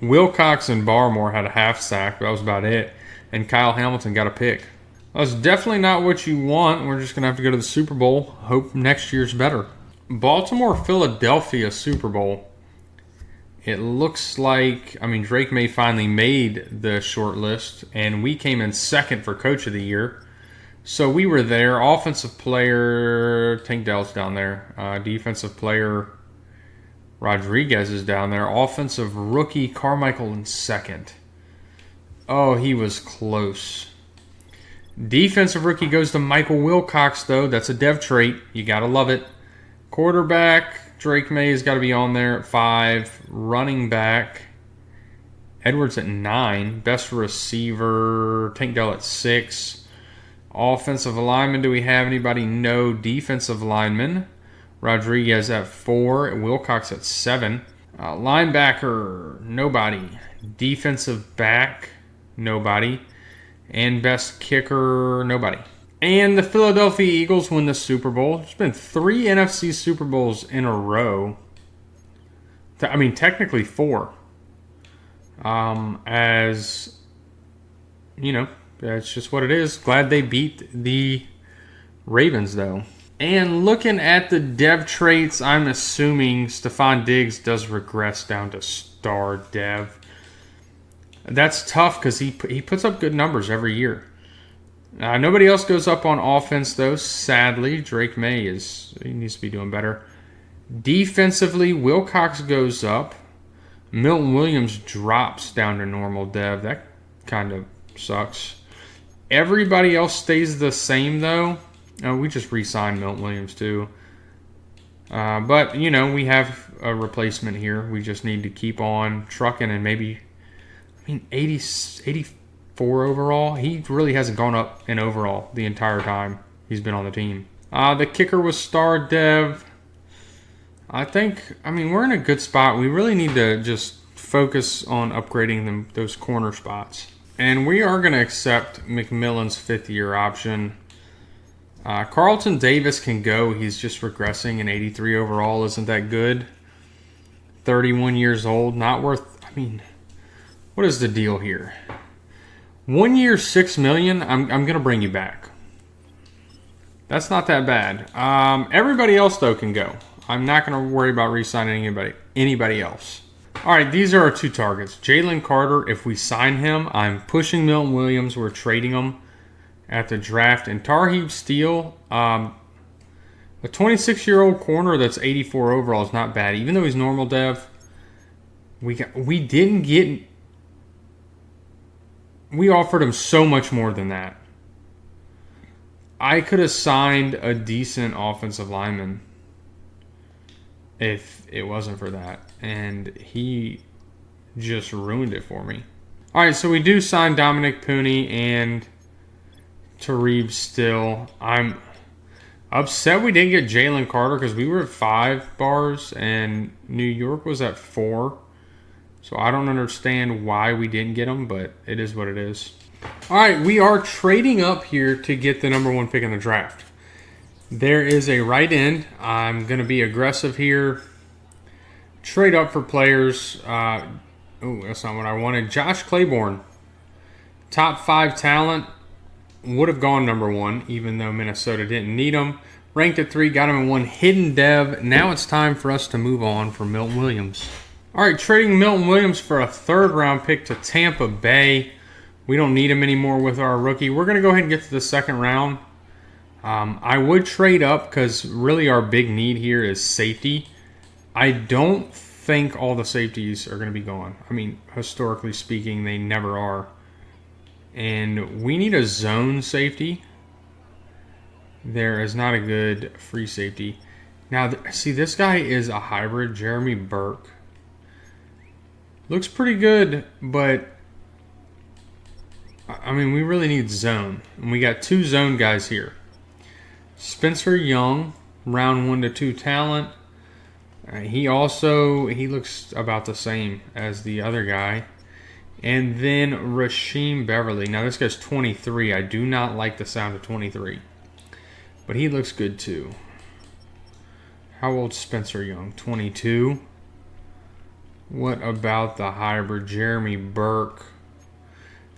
Wilcox and Barmore had a half sack, but that was about it. And Kyle Hamilton got a pick. That's definitely not what you want. We're just going to have to go to the Super Bowl. Hope next year's better. Baltimore-Philadelphia Super Bowl. It looks like, Drake May finally made the short list, and we came in second for Coach of the Year. So we were there. Offensive player, Tank Dell's down there. Defensive player, Rodriguez is down there. Offensive rookie, Carmichael in second. Oh, he was close. Defensive rookie goes to Michael Wilcox, though. That's a dev trait. You got to love it. Quarterback, Drake May has got to be on there at 5. Running back, Edwards at 9. Best receiver, Tank Dell at 6. Offensive lineman, do we have anybody? No. Defensive lineman, Rodriguez at 4. Wilcox at 7. Linebacker, nobody. Defensive back, nobody. And best kicker, nobody. And the Philadelphia Eagles win the Super Bowl. There's been 3 NFC Super Bowls in a row. I I mean, technically 4. As you know, that's just what it is. Glad they beat the Ravens, though. And looking at the dev traits, I'm assuming Stefan Diggs does regress down to star dev. That's tough because he puts up good numbers every year. Nobody else goes up on offense, though. Sadly, Drake May he needs to be doing better. Defensively, Wilcox goes up. Milton Williams drops down to normal dev. That kind of sucks. Everybody else stays the same, though. We just re-signed Milton Williams, too. But, you know, we have a replacement here. We just need to keep on trucking and maybe, 84 overall. He really hasn't gone up in overall the entire time he's been on the team. The kicker was star dev. I think, we're in a good spot. We really need to just focus on upgrading those corner spots. And we are going to accept McMillan's 5th-year option. Carlton Davis can go. He's just regressing. An 83 overall isn't that good. 31 years old. Not worth... what is the deal here? 1 year, $6 million. I'm going to bring you back. That's not that bad. Everybody else, though, can go. I'm not going to worry about re-signing anybody else. All right, these are our 2 targets. Jalen Carter, if we sign him, I'm pushing Milton Williams. We're trading him at the draft. And Tarheeb Steele, a 26-year-old corner that's 84 overall is not bad. Even though he's normal dev, we offered him so much more than that. I could have signed a decent offensive lineman if it wasn't for that. And he just ruined it for me. All right, so we do sign Dominic Pooney and Tarheeb Still. I'm upset we didn't get Jalen Carter because we were at 5 bars and New York was at 4. So I don't understand why we didn't get him, but it is what it is. All right, we are trading up here to get the number 1 pick in the draft. There is a right end. I'm going to be aggressive here. Trade up for players. That's not what I wanted. Josh Claiborne. Top 5 talent. Would have gone number 1, even though Minnesota didn't need him. Ranked at 3, got him in 1. Hidden dev. Now it's time for us to move on for Milton Williams. All right, trading Milton Williams for a 3rd-round pick to Tampa Bay. We don't need him anymore with our rookie. We're going to go ahead and get to the 2nd round. I would trade up because really our big need here is safety. I don't think all the safeties are going to be gone. Historically speaking, they never are. And we need a zone safety. There is not a good free safety. Now, see, this guy is a hybrid, Jeremy Burke. Looks pretty good, but we really need zone. And we got 2 zone guys here. Spencer Young, round 1 to 2 talent. He looks about the same as the other guy. And then Rasheem Beverly. Now this guy's 23. I do not like the sound of 23. But he looks good too. How old's Spencer Young? 22. What about the hybrid Jeremy Burke?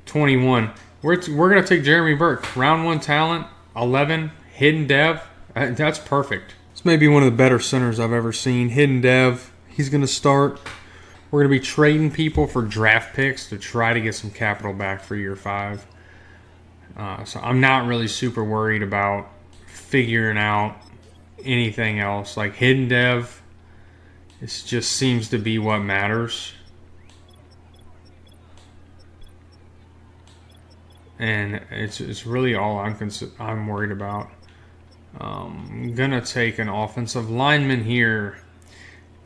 21. We're going to take Jeremy Burke. Round 1 talent, 11, hidden dev. That's perfect. This may be one of the better centers I've ever seen. Hidden dev. He's going to start. We're going to be trading people for draft picks to try to get some capital back for year 5. So I'm not really super worried about figuring out anything else. Like hidden dev, it just seems to be what matters. And it's really all I'm worried about. I'm going to take an offensive lineman here.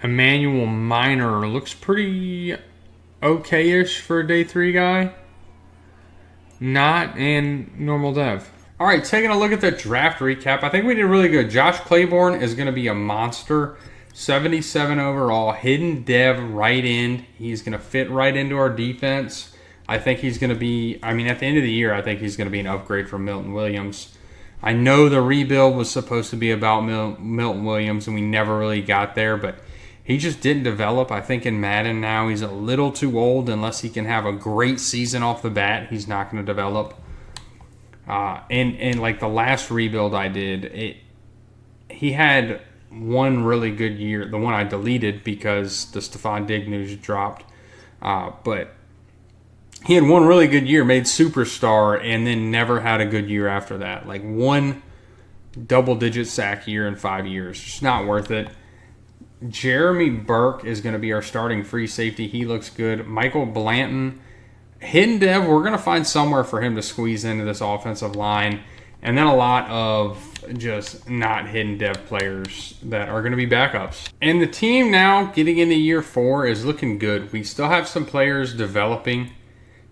Emmanuel Minor looks pretty okay-ish for a day 3 guy. Not in normal dev. All right, taking a look at the draft recap. I think we did really good. Josh Claiborne is going to be a monster. 77 overall, hidden dev right end. He's going to fit right into our defense. I think he's going to be, at the end of the year, I think he's going to be an upgrade from Milton Williams. I know the rebuild was supposed to be about Milton Williams, and we never really got there, but He just didn't develop. I think in Madden now he's a little too old. Unless he can have a great season off the bat, he's not going to develop. And like the last rebuild I did, he had one really good year. The one I deleted because the Stefan news dropped. But he had one really good year, made superstar, and then never had a good year after that. Like one double-digit sack year in 5 years. Just not worth it. Jeremy Burke is going to be our starting free safety. He looks good. Michael Blanton, hidden dev, we're going to find somewhere for him to squeeze into this offensive line. And then a lot of just not hidden dev players that are going to be backups. And the team now getting into year 4 is looking good. We still have some players developing,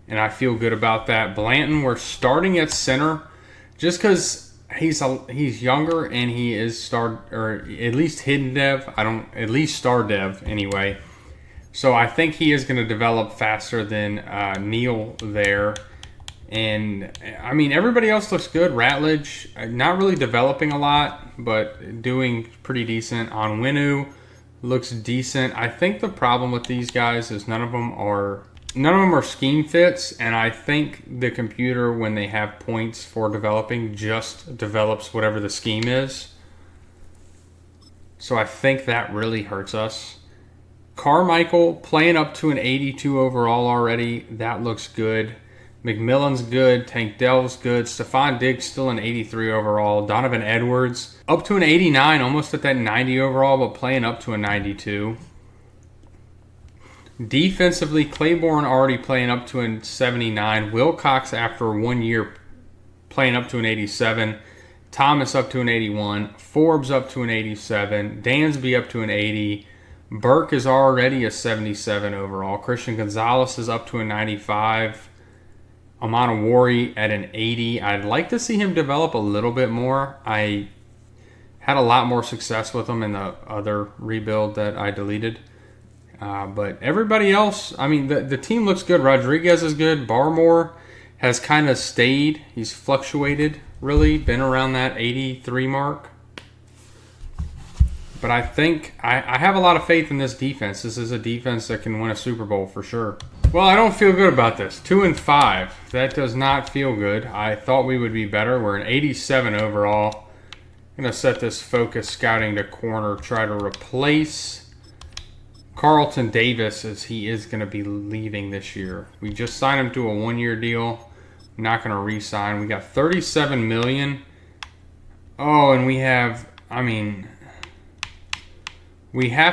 and I feel good about that. Blanton, we're starting at center just because he's younger and he is or at least hidden dev. At least star dev anyway. So I think he is going to develop faster than Neal there. And I mean, everybody else looks good. Ratledge, not really developing a lot, but doing pretty decent. Onwenu looks decent. I think the problem with these guys is none of them are scheme fits, and I think the computer, when they have points for developing, just develops whatever the scheme is. So I think that really hurts us. Carmichael playing up to an 82 overall already. That looks good. McMillan's good. Tank Dell's good. Stefan Diggs still an 83 overall. Donovan Edwards up to an 89, almost at that 90 overall, but playing up to a 92. Defensively, Claiborne already playing up to a 79. Wilcox, after 1 year, playing up to an 87. Thomas up to an 81. Forbes up to an 87. Dansby up to an 80. Burke is already a 77 overall. Christian Gonzalez is up to a 95. Amanawari at an 80. I'd like to see him develop a little bit more. I had a lot more success with him in the other rebuild that I deleted. But everybody else, I mean, the team looks good. Rodriguez is good. Barmore has kind of stayed. He's fluctuated, really, been around that 83 mark. But I think I have a lot of faith in this defense. This is a defense that can win a Super Bowl for sure. Well, I don't feel good about this. 2-5. That does not feel good. I thought we would be better. We're an 87 overall. I'm going to set this focus scouting to corner, try to replace Carlton Davis, as he is going to be leaving this year. We just signed him to a 1-year deal. Not going to re-sign. We got $37 million. Oh, and we have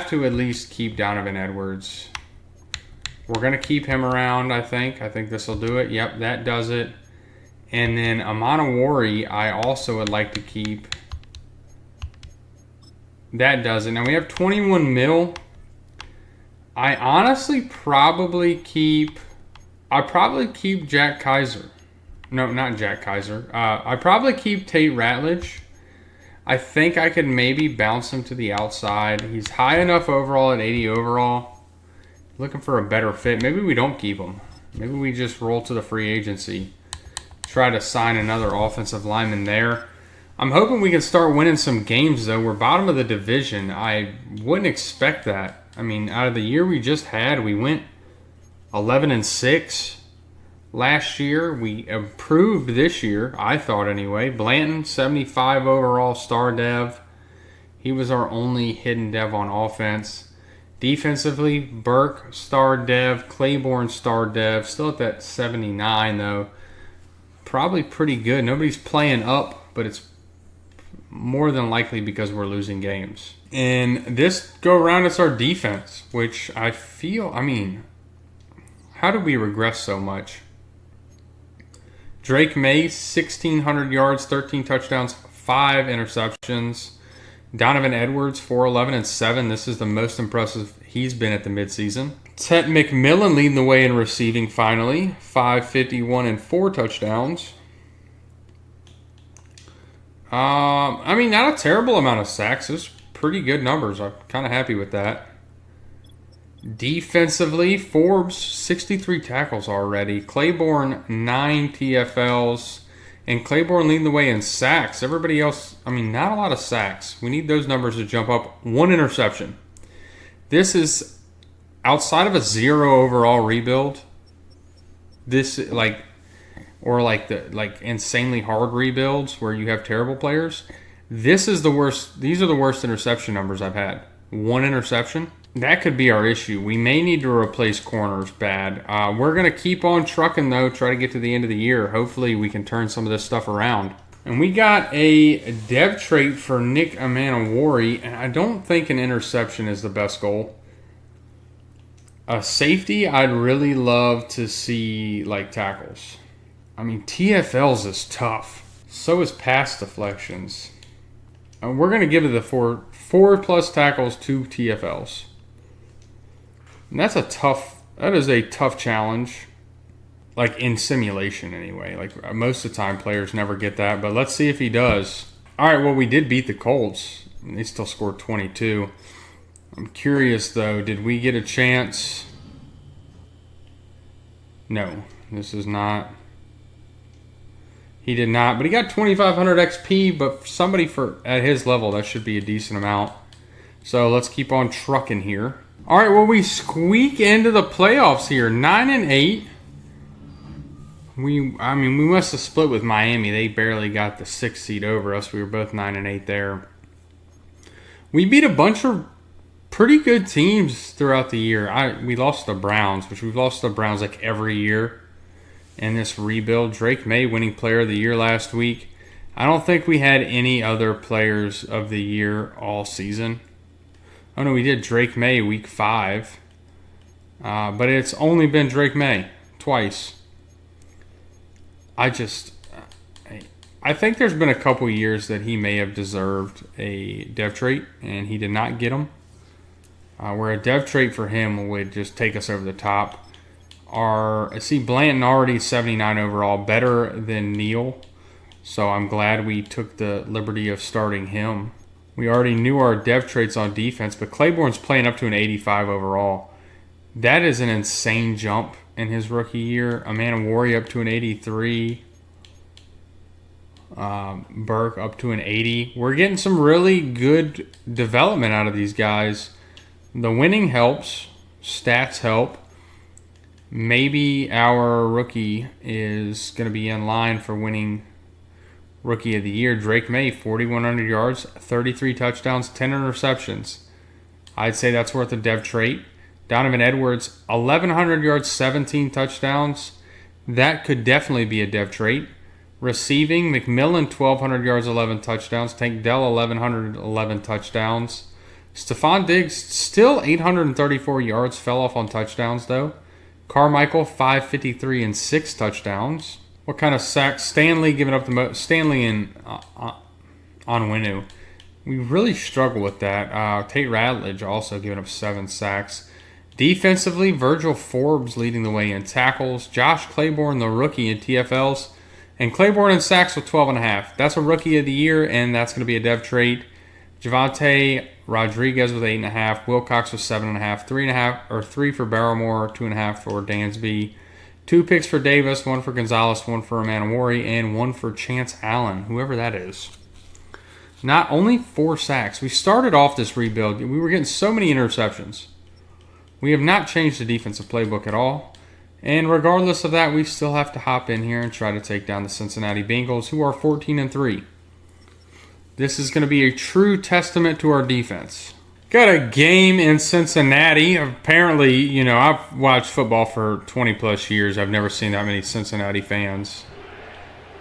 to at least keep Donovan Edwards. We're going to keep him around, I think. I think this will do it. Yep, that does it. And then Amanawari, I also would like to keep. That does it. Now we have 21 mil. I honestly probably keep Jack Kaiser. No, not Jack Kaiser. I probably keep Tate Ratledge. I think I could maybe bounce him to the outside. He's high enough overall at 80 overall. Looking for a better fit. Maybe we don't keep him. Maybe we just roll to the free agency. Try to sign another offensive lineman there. I'm hoping we can start winning some games, though. We're bottom of the division. I wouldn't expect that. I mean, out of the year we just had, we went 11-6 last year. We improved this year, I thought anyway. Blanton, 75 overall star dev. He was our only hidden dev on offense. Defensively, Burke, star dev. Claiborne, star dev. Still at that 79, though. Probably pretty good. Nobody's playing up, but it's more than likely because we're losing games. And this go around, it's our defense, which I feel, how did we regress so much? Drake May, 1,600 yards, 13 touchdowns, 5 interceptions. Donovan Edwards, 411-7. This is the most impressive he's been at the midseason. Tet McMillan leading the way in receiving finally. 551 and 4 touchdowns. Not a terrible amount of sacks. It's pretty good numbers. I'm kind of happy with that. Defensively, Forbes, 63 tackles already. Claiborne, 9 TFLs. And Claiborne leading the way in sacks. Everybody else, not a lot of sacks. We need those numbers to jump up. 1 interception. This is outside of a 0 overall rebuild. This like insanely hard rebuilds where you have terrible players. This is the worst. These are the worst interception numbers I've had. 1 interception. That could be our issue. We may need to replace corners bad. We're going to keep on trucking, though, try to get to the end of the year. Hopefully we can turn some of this stuff around. And we got a dev trait for Nick Amanawari, and I don't think an interception is the best goal. A safety, I'd really love to see, like, tackles. I mean, TFLs is tough. So is pass deflections. And we're going to give it the 4+ tackles, 2 TFLs. And that is a tough challenge. Like in simulation anyway. Like most of the time players never get that. But let's see if he does. Alright, well we did beat the Colts. They still scored 22. I'm curious though, did we get a chance? No, this is not. He did not, but he got 2,500 XP, but for somebody at his level, that should be a decent amount. So let's keep on trucking here. All right, well, we squeak into the playoffs here, 9-8. We must have split with Miami. They barely got the 6th seed over us. We were both 9-8 there. We beat a bunch of pretty good teams throughout the year. We lost the Browns, which we've lost the Browns like every year in this rebuild. Drake May winning player of the year last week. I don't think we had any other players of the year all season. Oh no, we did Drake May week 5. But it's only been Drake May twice. I think there's been a couple years that he may have deserved a dev trait and he did not get them. Where a dev trait for him would just take us over the top. I see Blanton already 79 overall, better than Neal. So I'm glad we took the liberty of starting him. We already knew our dev traits on defense, but Claiborne's playing up to an 85 overall. That is an insane jump in his rookie year. Amanawari up to an 83. Burke up to an 80. We're getting some really good development out of these guys. The winning helps. Stats help. Maybe our rookie is going to be in line for winning Rookie of the Year. Drake May, 4,100 yards, 33 touchdowns, 10 interceptions. I'd say that's worth a dev trait. Donovan Edwards, 1,100 yards, 17 touchdowns. That could definitely be a dev trait. Receiving, McMillan, 1,200 yards, 11 touchdowns. Tank Dell, 1,111 touchdowns. Stefan Diggs, still 834 yards, fell off on touchdowns though. Carmichael, 553 and 6 touchdowns. What kind of sacks? Stanley giving up the most. Stanley and Onwenu. We really struggle with that. Tate Radledge also giving up 7 sacks. Defensively, Virgil Forbes leading the way in tackles. Josh Claiborne, the rookie in TFLs. And Claiborne in sacks with 12.5. That's a Rookie of the Year, and that's going to be a dev trait. Javante Rodriguez with 8.5. Wilcox with 7.5. 3.5 or 3 for Barrymore. 2.5 for Dansby. 2 picks for Davis, 1 for Gonzalez, 1 for Amanawari, and 1 for Chance Allen, whoever that is. Not only 4 sacks. We started off this rebuild. We were getting so many interceptions. We have not changed the defensive playbook at all. And regardless of that, we still have to hop in here and try to take down the Cincinnati Bengals, who are 14-3. This is going to be a true testament to our defense. Got a game in Cincinnati. Apparently, I've watched football for 20 plus years. I've never seen that many Cincinnati fans.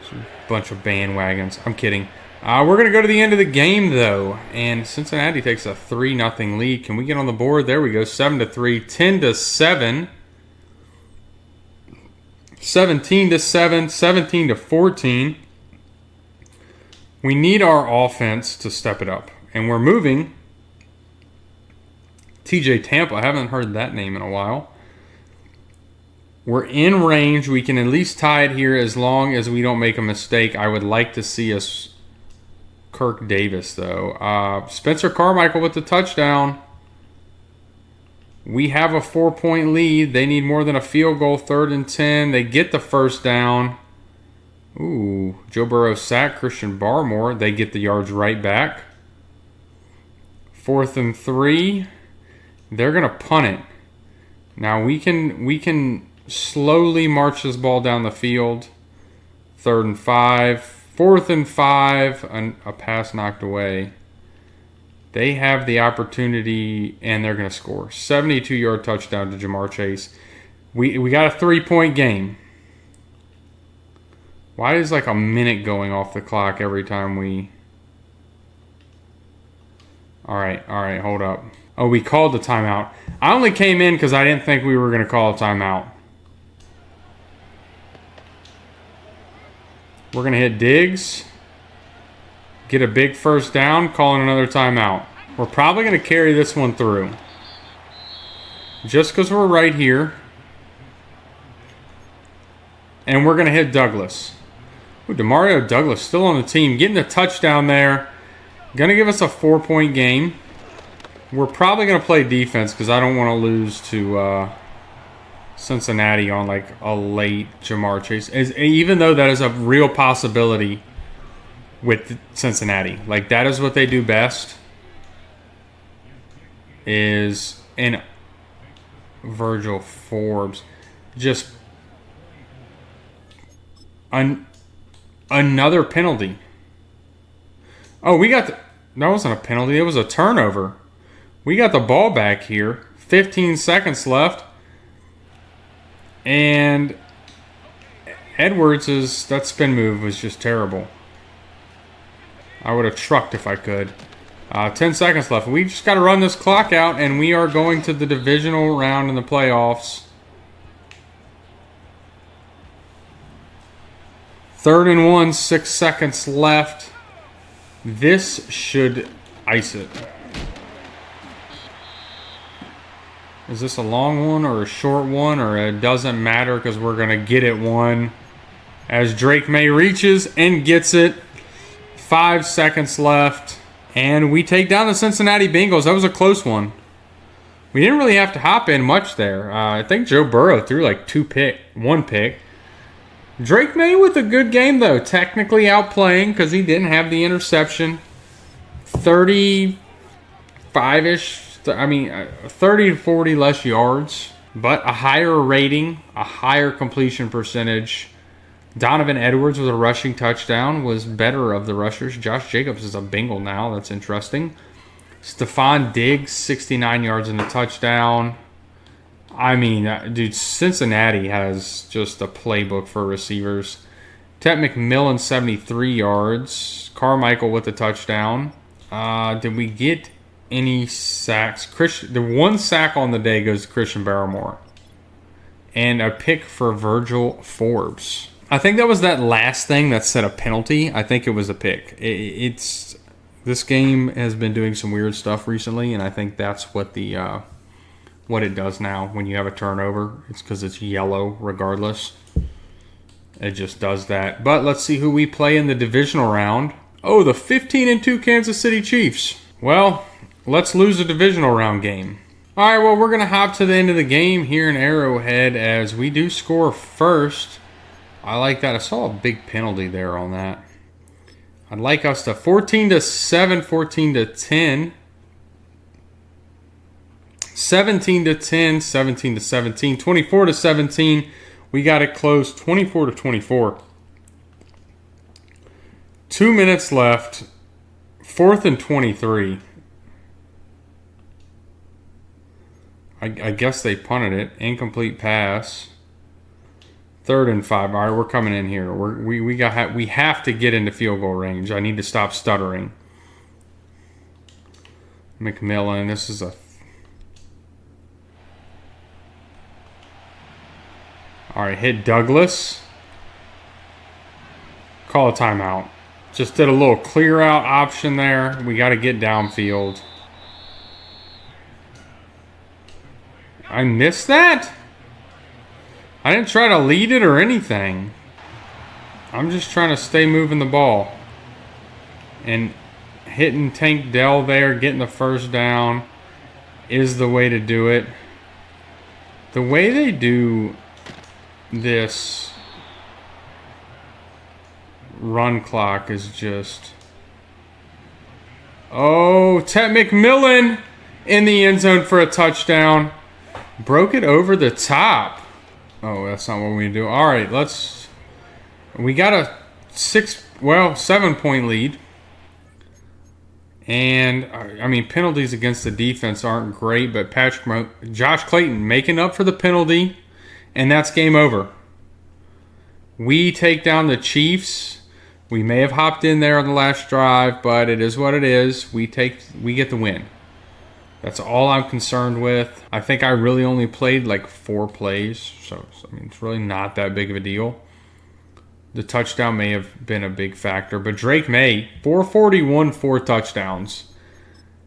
It's a bunch of bandwagons. I'm kidding. We're going to go to the end of the game, though. And Cincinnati takes a 3-0 lead. Can we get on the board? There we go. 7-3. 10-7. 17-7. 17-14. We need our offense to step it up. And we're moving TJ Tampa. I haven't heard that name in a while. We're in range. We can at least tie it here as long as we don't make a mistake. I would like to see us Kirk Davis, though. Spencer Carmichael with the touchdown. We have a 4-point lead. They need more than a field goal. 3rd and 10. They get the first down. Ooh, Joe Burrow sack. Christian Barmore. They get the yards right back. 4th and 3. They're going to punt it. Now we can slowly march this ball down the field. 3rd and 5. 4th and 5. A pass knocked away. They have the opportunity, and they're going to score. 72-yard touchdown to Jamar Chase. We got a 3-point game. Why is like a minute going off the clock every time we... All right, hold up. Oh, we called the timeout. I only came in because I didn't think we were going to call a timeout. We're going to hit Diggs. Get a big first down, calling another timeout. We're probably going to carry this one through. Just because we're right here. And we're going to hit Douglas. Ooh, Demario Douglas still on the team. Getting a touchdown there. Going to give us a 4-point game. We're probably going to play defense because I don't want to lose to Cincinnati on like a late Jamar Chase. Even though that is a real possibility with Cincinnati. Like, that is what they do best. Is in Virgil Forbes. Just another penalty. Oh, we got... that wasn't a penalty. It was a turnover. We got the ball back here. 15 seconds left. And Edwards' that spin move was just terrible. I would have trucked if I could. 10 seconds left. We just got to run this clock out, and we are going to the divisional round in the playoffs. 3rd and 1, 6 seconds left. This should ice it. Is this a long one or a short one, or it doesn't matter because we're going to get it one. As Drake May reaches and gets it. 5 seconds left. And we take down the Cincinnati Bengals. That was a close one. We didn't really have to hop in much there. I think Joe Burrow threw like one pick. Drake May with a good game, though. Technically outplaying because he didn't have the interception. 35-ish. 30 to 40 less yards. But a higher rating. A higher completion percentage. Donovan Edwards with a rushing touchdown was better of the rushers. Josh Jacobs is a Bengal now. That's interesting. Stefan Diggs, 69 yards in the touchdown. I mean, dude, Cincinnati has just a playbook for receivers. Ted McMillan, 73 yards. Carmichael with a touchdown. Did we get any sacks? The one sack on the day goes to Christian Barrymore. And a pick for Virgil Forbes. I think that was that last thing that set a penalty. I think it was a pick. This game has been doing some weird stuff recently, and I think that's what it does now when you have a turnover. It's because it's yellow regardless. It just does that. But let's see who we play in the divisional round. Oh, the 15-2 Kansas City Chiefs. Well, let's lose a divisional round game. All right, well, we're going to hop to the end of the game here in Arrowhead as we do score first. I like that. I saw a big penalty there on that. I'd like us to 14-7, 14-10. 17-10, 17-17, 24-17. We got it close, 24-24. 2 minutes left. 4th and 23. I guess they punted it. Incomplete pass. 3rd and 5. All right, we're coming in here. We have to get into field goal range. I need to stop stuttering. McMillan, this is a... All right, hit Douglas. Call a timeout. Just did a little clear out option there. We got to get downfield. I missed that? I didn't try to lead it or anything. I'm just trying to stay moving the ball. And hitting Tank Dell there, getting the first down is the way to do it. The way they do this run clock is just... Oh, Ted McMillan in the end zone for a touchdown. Broke it over the top. Oh, that's not what we do. All right, we got a 7-point lead. And, I mean, penalties against the defense aren't great, but Josh Clayton making up for the penalty, and that's game over. We take down the Chiefs. We may have hopped in there on the last drive, but it is what it is. We get the win. That's all I'm concerned with. I think I really only played like 4 plays, so I mean, it's really not that big of a deal. The touchdown may have been a big factor, but Drake May, 441, 4 touchdowns.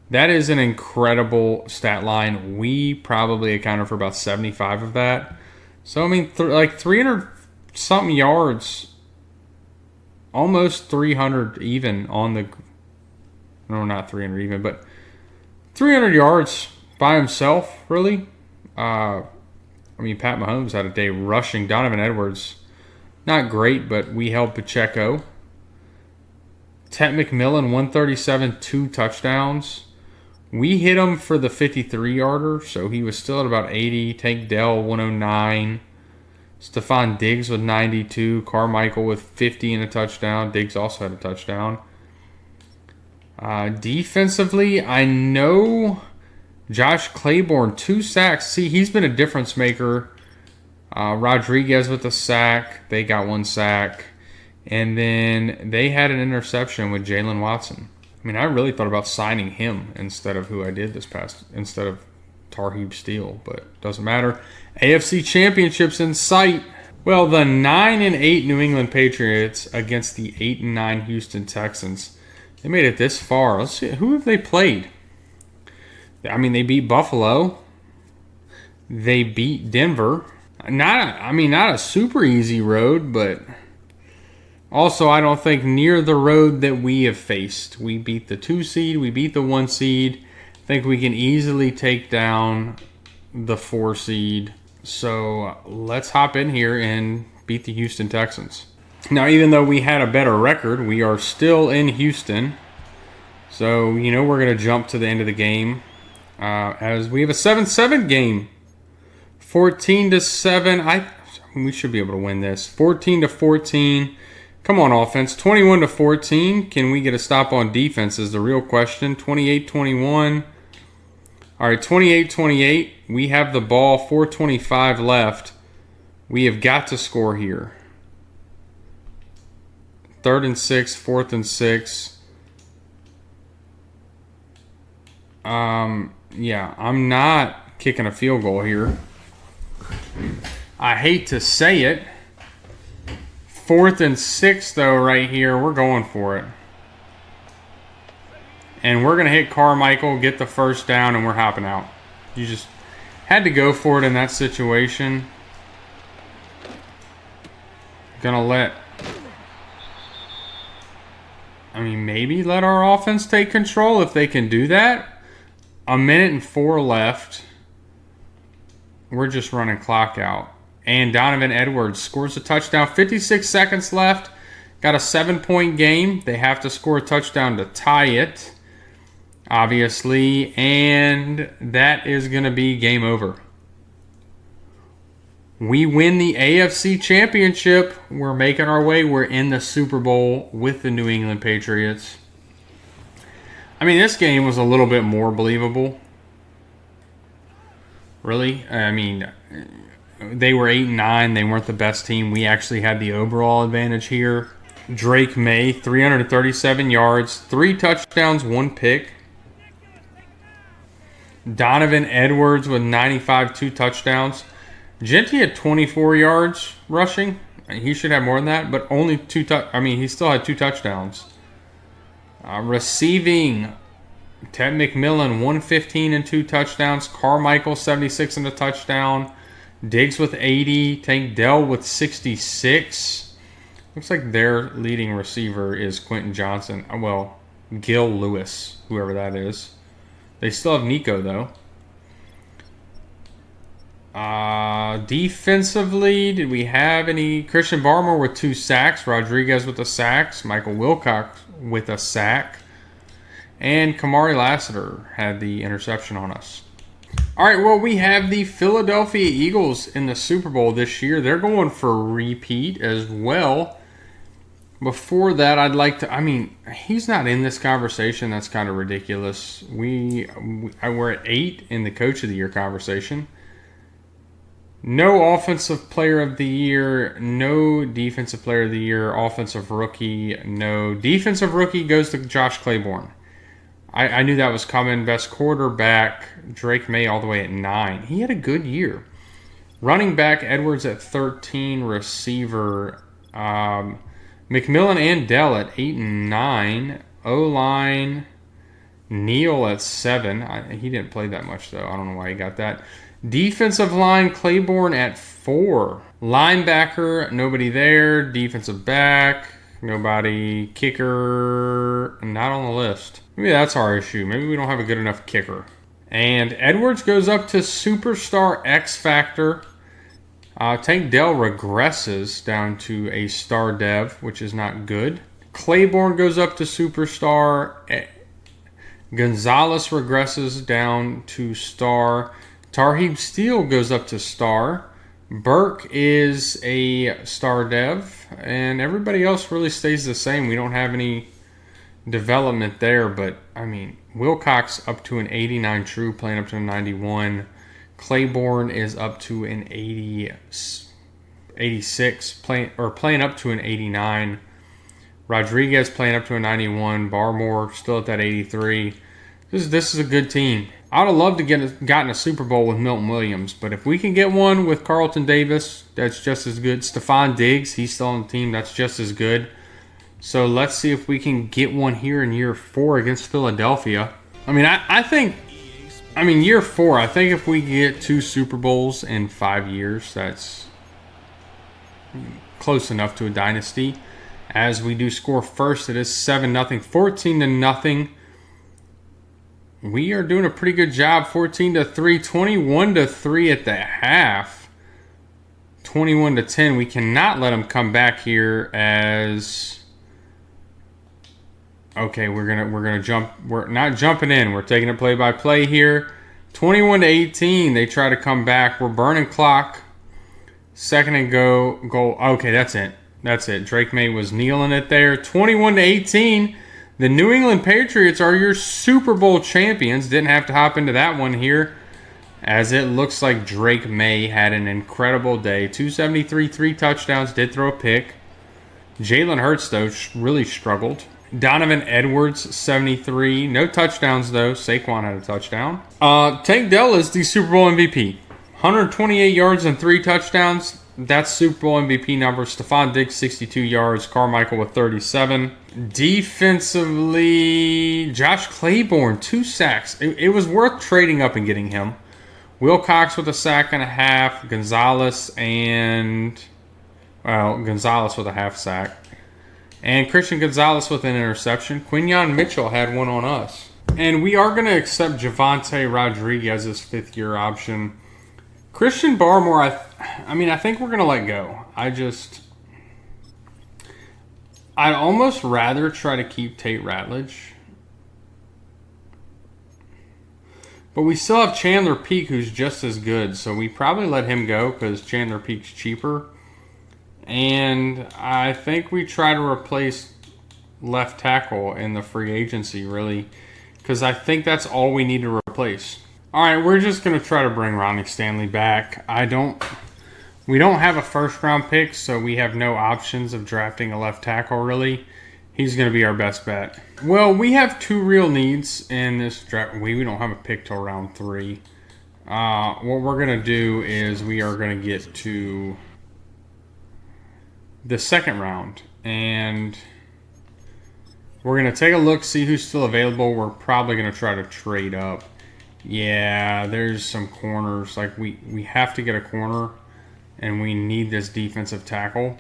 That is an incredible stat line. We probably accounted for about 75 of that. So, I mean, like 300-something yards, almost 300 even on the... No, not 300 even, but 300 yards by himself, really. I mean, Pat Mahomes had a day rushing. Donovan Edwards... Not great, but we held Pacheco. Ted McMillan, 137, 2 touchdowns. We hit him for the 53-yarder, so he was still at about 80. Tank Dell, 109. Stefan Diggs with 92. Carmichael with 50 and a touchdown. Diggs also had a touchdown. Defensively, I know Josh Claiborne, 2 sacks. See, he's been a difference maker. Rodriguez with a sack. They got 1 sack. And then they had an interception with Jalen Watson. I mean, I really thought about signing him instead of who I did instead of Tarheeb Steele, but doesn't matter. AFC Championships in sight. Well, the 9-8 New England Patriots against the 8-9 Houston Texans. They made it this far. Let's see, who have they played? I mean, they beat Buffalo. They beat Denver. Not a super easy road, but also I don't think near the road that we have faced. We beat the 2 seed, we beat the 1 seed. I think we can easily take down the 4 seed. So let's hop in here and beat the Houston Texans. Now, even though we had a better record, we are still in Houston. So, we're going to jump to the end of the game as we have a 7-7 game. 14-7. We should be able to win this. 14-14. Come on, offense. 21-14. Can we get a stop on defense is the real question. 28-21. All right, 28-28. We have the ball. 4:25 left. We have got to score here. 3rd and 6. 4th and 6. Yeah, I'm not kicking a field goal here. I hate to say it. 4th and 6, though, right here. We're going for it. And we're going to hit Carmichael, get the first down, and we're hopping out. You just had to go for it in that situation. Maybe let our offense take control if they can do that. 1:04 left. We're just running clock out. And Donovan Edwards scores a touchdown. 56 seconds left. Got a 7-point game. They have to score a touchdown to tie it, obviously. And that is going to be game over. We win the AFC Championship. We're making our way. We're in the Super Bowl with the New England Patriots. I mean, this game was a little bit more believable. Really? I mean, they were 8-9. They weren't the best team. We actually had the overall advantage here. Drake May, 337 yards, 3 touchdowns, 1 pick. Donovan Edwards with 95, 2 touchdowns. Genty had 24 yards rushing. He should have more than that, but only 2 he still had 2 touchdowns. Receiving, Ted McMillan, 115 and 2 touchdowns. Carmichael, 76 and a touchdown. Diggs with 80. Tank Dell with 66. Looks like their leading receiver is Quentin Johnson. Well, Gil Lewis, whoever that is. They still have Nico, though. Defensively, did we have any? Christian Barmore with 2 sacks. Rodriguez with a sack. Michael Wilcox with a sack. And Kamari Lassiter had the interception on us. All right, well, we have the Philadelphia Eagles in the Super Bowl this year. They're going for a repeat as well. Before that, I'd like to... I mean, he's not in this conversation. That's kind of ridiculous. We're at 8 in the Coach of the Year conversation. No Offensive Player of the Year. No Defensive Player of the Year. Offensive Rookie. No. Defensive Rookie goes to Josh Claiborne. I knew that was coming. Best quarterback, Drake May, all the way at 9. He had a good year. Running back, Edwards at 13. Receiver, McMillan and Dell at 8 and 9. O-line, Neal at 7. He didn't play that much, though. I don't know why he got that. Defensive line, Claiborne at 4. Linebacker, nobody there. Defensive back, nobody. Kicker, not on the list. Maybe that's our issue. Maybe we don't have a good enough kicker. And Edwards goes up to Superstar X Factor. Tank Dell regresses down to a star dev, which is not good. Claiborne goes up to Superstar. Gonzalez regresses down to star. Tarheeb Steele goes up to star. Burke is a star dev. And everybody else really stays the same. We don't have any development there, but I mean, Wilcox up to an 89 true, playing up to a 91. Claiborne is up to an 86, playing up to an 89. Rodriguez playing up to a 91. Barmore still at that 83. This is a good team. I would have loved to gotten a Super Bowl with Milton Williams, but if we can get one with Carlton Davis, that's just as good. Stefan Diggs, he's still on the team, that's just as good. So let's see if we can get one here in year 4 against Philadelphia. I mean, I think year 4, I think if we get 2 Super Bowls in 5 years, that's close enough to a dynasty. As we do score first, it is 7-0, 14-0. We are doing a pretty good job, 14-3, 21-3 at the half. 21-10. We cannot let them come back here as... Okay, we're gonna jump. We're not jumping in. We're taking it play by play here. 21-18. They try to come back. We're burning clock. Second and goal. Okay, that's it. That's it. Drake May was kneeling it there. 21-18. The New England Patriots are your Super Bowl champions. Didn't have to hop into that one here, as it looks like Drake May had an incredible day. 273, 3 touchdowns. Did throw a pick. Jalen Hurts, though, really struggled. Donovan Edwards, 73. No touchdowns, though. Saquon had a touchdown. Tank Dell is the Super Bowl MVP. 128 yards and 3 touchdowns. That's Super Bowl MVP numbers. Stefan Diggs, 62 yards. Carmichael with 37. Defensively, Josh Claiborne, 2 sacks. It was worth trading up and getting him. Wilcox with a sack and a half. Gonzalez with a half sack. And Christian Gonzalez with an interception. Quinyon Mitchell had one on us. And we are going to accept Javonte Rodriguez's 5th-year option. Christian Barmore, I think we're going to let go. I'd almost rather try to keep Tate Ratledge. But we still have Chandler Peak, who's just as good. So we probably let him go because Chandler Peak's cheaper. And I think we try to replace left tackle in the free agency, really, because I think that's all we need to replace. All right, we're just going to try to bring Ronnie Stanley back. We don't have a first-round pick, so we have no options of drafting a left tackle, really. He's going to be our best bet. Well, we have 2 real needs in this draft. We don't have a pick till round 3. What we're going to do is we are going to get to the second round, and we're going to take a look, see who's still available. We're probably going to try to trade up. Yeah, there's some corners. Like, we have to get a corner, and we need this defensive tackle.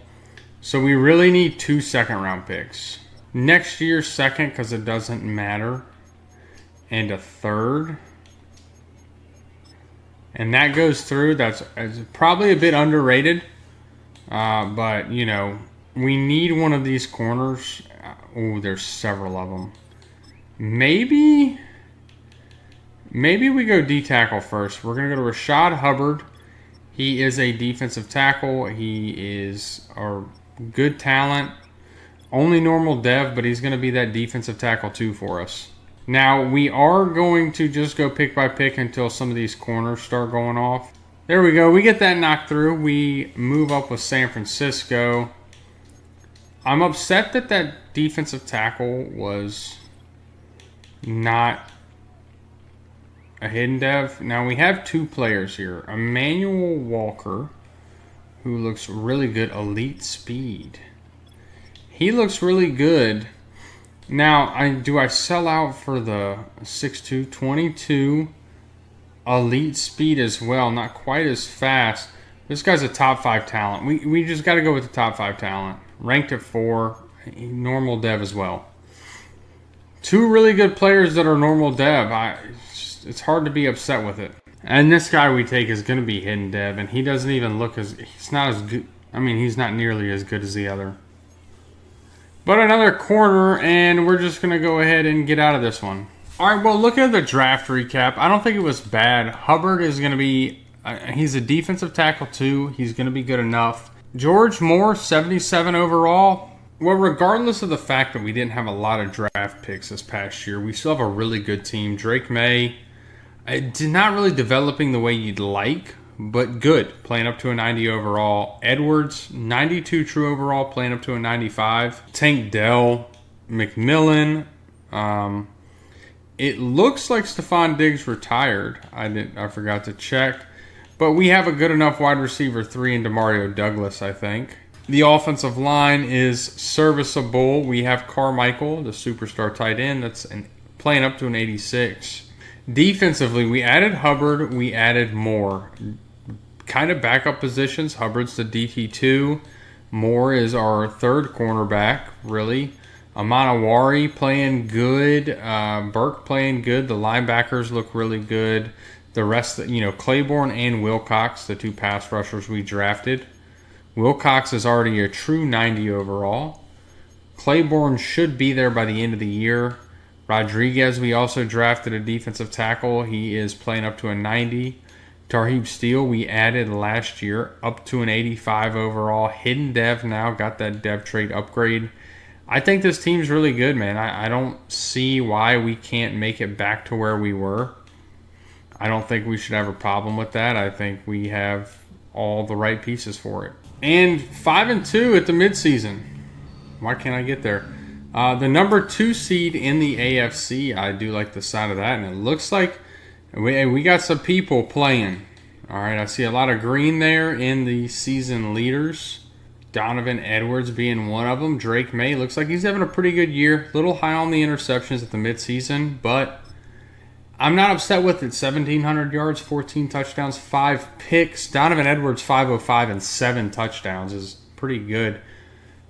So we really need 2 second-round picks. Next year's second, because it doesn't matter, and a third. And that goes through. That's probably a bit underrated. But, we need one of these corners. There's several of them. Maybe we go D-tackle first. We're going to go to Rashad Hubbard. He is a defensive tackle. He is a good talent. Only normal dev, but he's going to be that defensive tackle too for us. Now, we are going to just go pick by pick until some of these corners start going off. There we go. We get that knocked through. We move up with San Francisco. I'm upset that that defensive tackle was not a hidden dev. Now, we have two players here. Emmanuel Walker, who looks really good. Elite speed. He looks really good. Now, do I sell out for the 6'2", 22 elite speed as well? Not quite as fast. This guy's a top 5 talent. We just got to go with the top 5 talent. Ranked at 4. Normal dev as well. Two really good players that are normal dev. It's hard to be upset with it. And this guy we take is going to be hidden dev, and he doesn't even look as... He's not as good. I mean, he's not nearly as good as the other. But another corner, and we're just going to go ahead and get out of this one. All right, well, look at the draft recap. I don't think it was bad. Hubbard is going to be... he's a defensive tackle, too. He's going to be good enough. George Moore, 77 overall. Well, regardless of the fact that we didn't have a lot of draft picks this past year, we still have a really good team. Drake May, did not really developing the way you'd like, but good, playing up to a 90 overall. Edwards, 92 true overall, playing up to a 95. Tank Dell, McMillan. It looks like Stefan Diggs retired. I forgot to check. But we have a good enough wide receiver 3 in Demario Douglas, I think. The offensive line is serviceable. We have Carmichael, the superstar tight end, that's playing up to an 86. Defensively, we added Hubbard. We added Moore. Kind of backup positions. Hubbard's the DT2. Moore is our third cornerback, really. Amanawari playing good. Burke playing good. The linebackers look really good. The rest, Claiborne and Wilcox, the two pass rushers we drafted. Wilcox is already a true 90 overall. Claiborne should be there by the end of the year. Rodriguez, we also drafted a defensive tackle. He is playing up to a 90. Tarheeb Steele, we added last year up to an 85 overall. Hidden dev now, got that dev trait upgrade. I think this team's really good, man. I don't see why we can't make it back to where we were. I don't think we should have a problem with that. I think we have all the right pieces for it. And 5-2 at the midseason. Why can't I get there? The number 2 seed in the AFC, I do like the side of that. And it looks like we got some people playing. All right, I see a lot of green there in the season leaders. Donovan Edwards being one of them. Drake May looks like he's having a pretty good year. A little high on the interceptions at the midseason, but I'm not upset with it. 1,700 yards, 14 touchdowns, 5 picks. Donovan Edwards, 505 and 7 touchdowns is pretty good.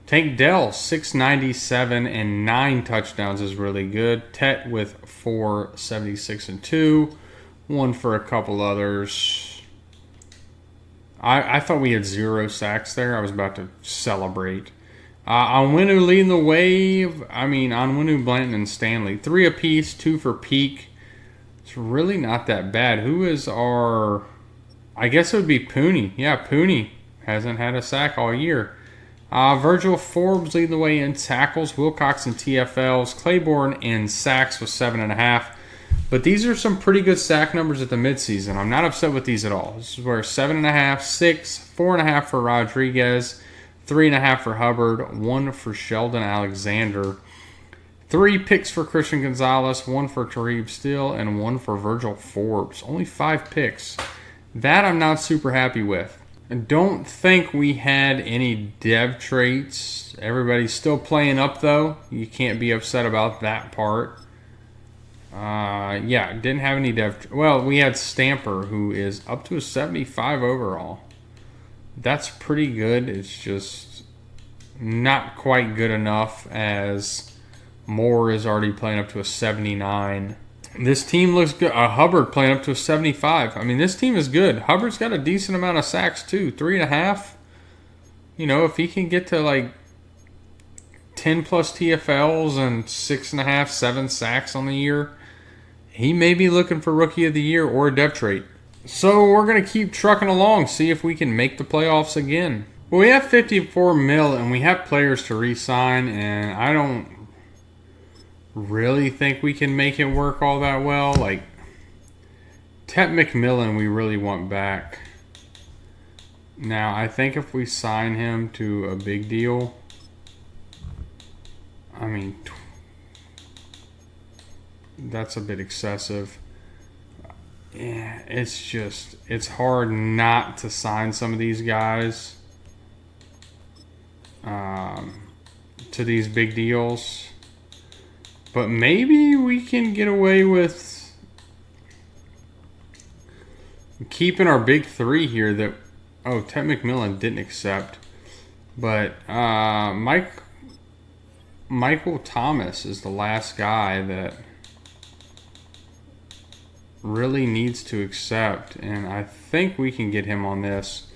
Tank Dell, 697 and 9 touchdowns is really good. Tet with 476 and 2. One for a couple others. I thought we had 0 sacks there. I was about to celebrate. Onwenu leading the way. Onwenu, Blanton, and Stanley. 3 apiece, 2 for Peak. It's really not that bad. Who is our... I guess it would be Pooney. Yeah, Pooney hasn't had a sack all year. Virgil Forbes leading the way in tackles. Wilcox and TFLs. Claiborne in sacks with 7.5. But these are some pretty good sack numbers at the midseason. I'm not upset with these at all. This is where 7.5, 6, 4.5 for Rodriguez, 3.5 for Hubbard, 1 for Sheldon Alexander, 3 picks for Christian Gonzalez, 1 for Tarheeb Steele, and 1 for Virgil Forbes. Only 5 picks. That I'm not super happy with. I don't think we had any dev traits. Everybody's still playing up, though. You can't be upset about that part. Didn't have any dev. Well, we had Stamper, who is up to a 75 overall. That's pretty good. It's just not quite good enough, as Moore is already playing up to a 79. This team looks good. Hubbard playing up to a 75. This team is good. Hubbard's got a decent amount of sacks, too. 3.5. If he can get to, 10 plus TFLs and 6.5, 7 sacks on the year. He may be looking for Rookie of the Year or a dev trait. So we're going to keep trucking along, see if we can make the playoffs again. Well, we have 54 mil and we have players to re-sign, and I don't really think we can make it work all that well. Like, Tet McMillan we really want back. Now, I think if we sign him to a big deal, I mean, that's a bit excessive. Yeah, it's hard not to sign some of these guys to these big deals. But maybe we can get away with keeping our big three here that, oh, Tet McMillan didn't accept. But Michael Thomas is the last guy that really needs to accept, and I think we can get him on this.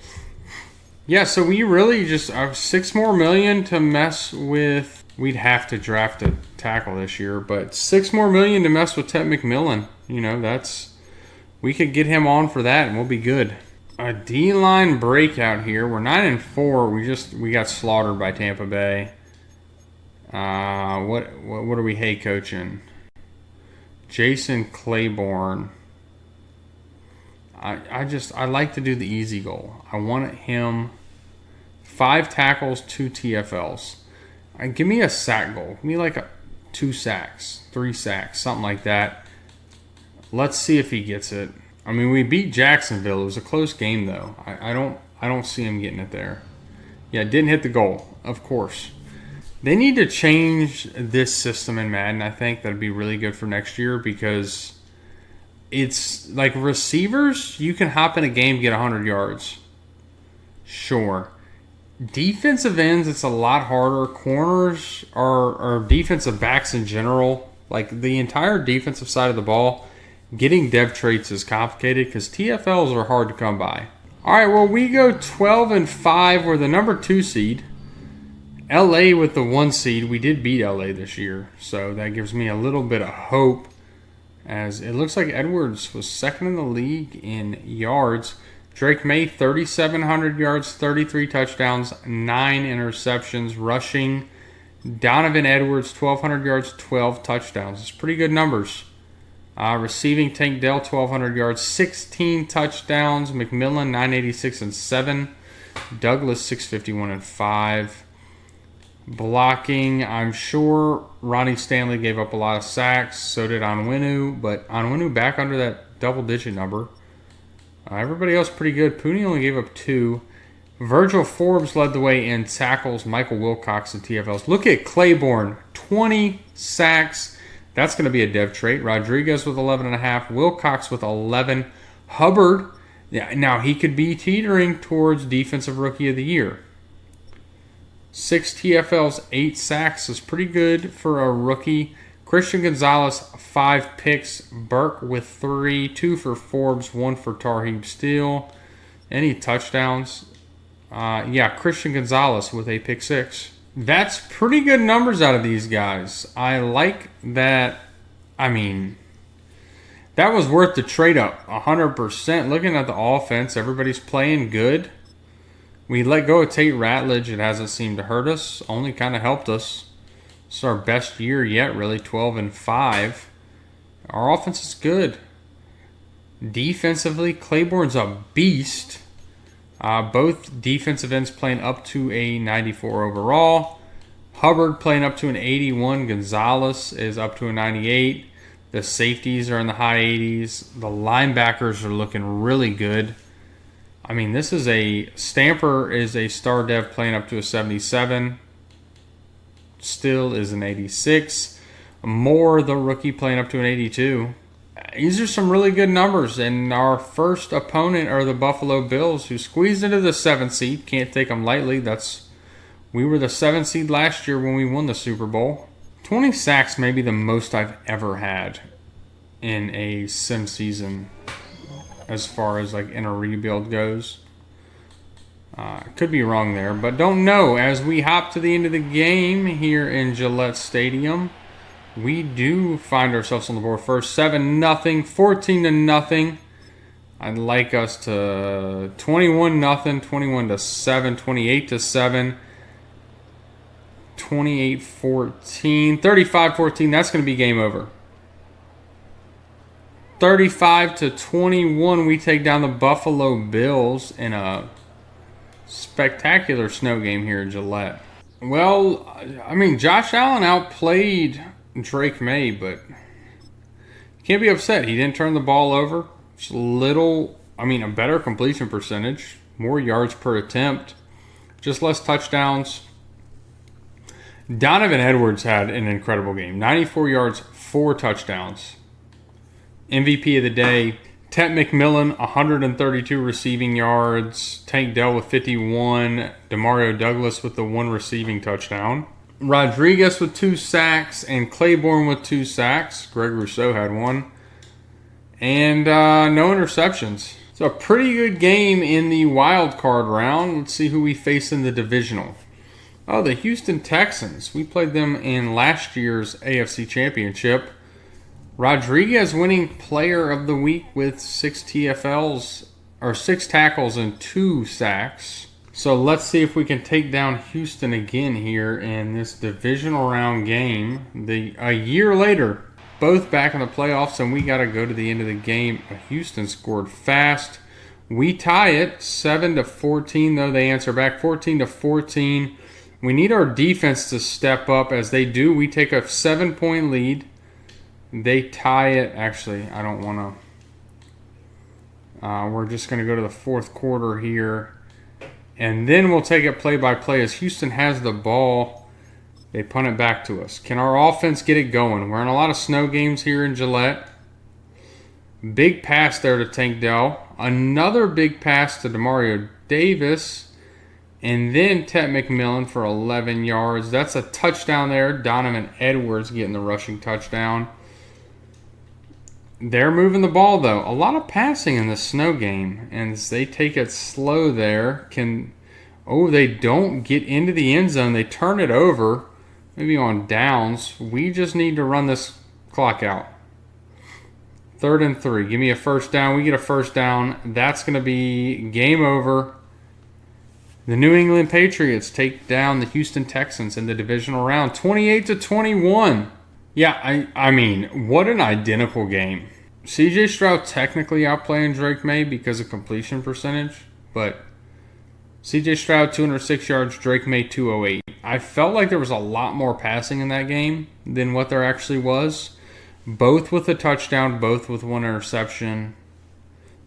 Yeah, so we really just have $6 more million to mess with. We'd have to draft a tackle this year, but $6 more million to mess with Tet McMillan. You know, we could get him on for that, and we'll be good. A D-line breakout here. We're 9-4. We got slaughtered by Tampa Bay. What are we head coaching? Jason Claiborne. I like to do the easy goal. I want him 5 tackles, 2 TFLs. Give me a sack goal. Give me like 2 sacks, 3 sacks, something like that. Let's see if he gets it. I mean, we beat Jacksonville. It was a close game though. I don't see him getting it there. Yeah, didn't hit the goal, of course. They need to change this system in Madden. I think that'd be really good for next year, because it's like receivers, you can hop in a game, get 100 yards. Sure. Defensive ends, it's a lot harder. Corners or defensive backs in general, like the entire defensive side of the ball, getting dev traits is complicated because TFLs are hard to come by. All right, well, we go 12-5. We're the number 2 seed. LA with the 1 seed. We did beat LA this year, so that gives me a little bit of hope, as it looks like Edwards was second in the league in yards. Drake May, 3,700 yards, 33 touchdowns, 9 interceptions. Rushing, Donovan Edwards, 1,200 yards, 12 touchdowns. It's pretty good numbers. Receiving, Tank Dell, 1,200 yards, 16 touchdowns. McMillan, 986 and 7. Douglas, 651 and 5. Blocking, I'm sure Ronnie Stanley gave up a lot of sacks. So did Onwenu, but Onwenu back under that double-digit number. Everybody else pretty good. Pooney only gave up 2. Virgil Forbes led the way in tackles. Michael Wilcox and TFLs. Look at Claiborne, 20 sacks. That's going to be a dev trait. Rodriguez with 11.5. Wilcox with 11. Hubbard, yeah, now he could be teetering towards Defensive Rookie of the Year. 6 TFLs, 8 sacks is pretty good for a rookie. Christian Gonzalez, 5 picks. Burke with 3. 2 for Forbes, 1 for Tarheeb Steele. Any touchdowns? Yeah, Christian Gonzalez with a pick 6. That's pretty good numbers out of these guys. I like that. I mean, that was worth the trade up 100%. Looking at the offense, everybody's playing good. We let go of Tate Ratledge. It hasn't seemed to hurt us. Only kind of helped us. It's our best year yet, really, 12-5. Our offense is good. Defensively, Claiborne's a beast. Both defensive ends playing up to a 94 overall. Hubbard playing up to an 81. Gonzalez is up to a 98. The safeties are in the high 80s. The linebackers are looking really good. I mean, this is Stamper is a star dev playing up to a 77. Still is an 86. Moore, the rookie, playing up to an 82. These are some really good numbers, and our first opponent are the Buffalo Bills, who squeezed into the 7th seed. Can't take them lightly. We were the 7th seed last year when we won the Super Bowl. 20 sacks may be the most I've ever had in a sim season, as far as like in a rebuild goes. Could be wrong there, but don't know. As we hop to the end of the game here in Gillette Stadium, we do find ourselves on the board first. 7-0, 14-0. I'd like us to 21-0, 21-7, 28-7, 28-14, 35-14. That's going to be game over. 35-21, we take down the Buffalo Bills in a spectacular snow game here in Gillette. Well, I mean, Josh Allen outplayed Drake May, but you can't be upset. He didn't turn the ball over. Just a better completion percentage, more yards per attempt, just less touchdowns. Donovan Edwards had an incredible game. 94 yards, 4 touchdowns. MVP of the day. Ted McMillan, 132 receiving yards. Tank Dell with 51. Demario Douglas with the 1 receiving touchdown. Rodriguez with 2 sacks. And Claiborne with 2 sacks. Greg Rousseau had 1. And no interceptions. So a pretty good game in the wild card round. Let's see who we face in the divisional. Oh, the Houston Texans. We played them in last year's AFC Championship. Rodriguez winning player of the week with 6 tackles and 2 sacks. So let's see if we can take down Houston again here in this divisional round game. A year later, both back in the playoffs, and we got to go to the end of the game. Houston scored fast. We tie it 7-14, though they answer back 14-14. We need our defense to step up. As they do, we take a 7-point lead. They tie it. Actually, I don't want to. We're just going to go to the fourth quarter here. And then we'll take it play by play. As Houston has the ball, they punt it back to us. Can our offense get it going? We're in a lot of snow games here in Gillette. Big pass there to Tank Dell. Another big pass to Demario Davis. And then Ted McMillan for 11 yards. That's a touchdown there. Donovan Edwards getting the rushing touchdown. They're moving the ball, though. A lot of passing in the snow game. And as they take it slow there, they don't get into the end zone. They turn it over, maybe on downs. We just need to run this clock out. 3rd and 3. Give me a first down. We get a first down. That's going to be game over. The New England Patriots take down the Houston Texans in the divisional round, 28-21. Yeah, I mean, what an identical game. C.J. Stroud technically outplaying Drake May because of completion percentage, but C.J. Stroud 206 yards, Drake May 208. I felt like there was a lot more passing in that game than what there actually was. Both with a touchdown, both with 1 interception.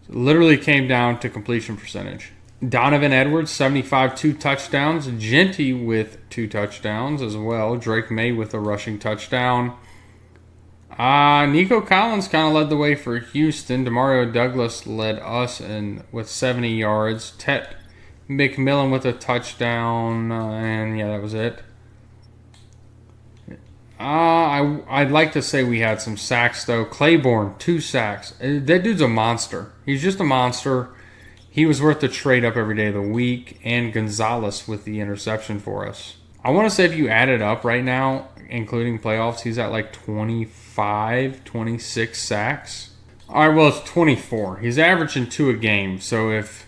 It literally came down to completion percentage. Donovan Edwards, 75, 2 touchdowns. Genty with 2 touchdowns as well. Drake May with a rushing touchdown. Nico Collins kind of led the way for Houston. Demario Douglas led us with 70 yards. Ted McMillan with a touchdown. And yeah, that was it. I'd like to say we had some sacks, though. Claiborne, 2 sacks. That dude's a monster. He's just a monster. He was worth the trade up every day of the week. And Gonzalez with the interception for us. I want to say if you add it up right now, including playoffs, he's at like 25, 26 sacks. All right, well, it's 24. He's averaging 2 a game. So if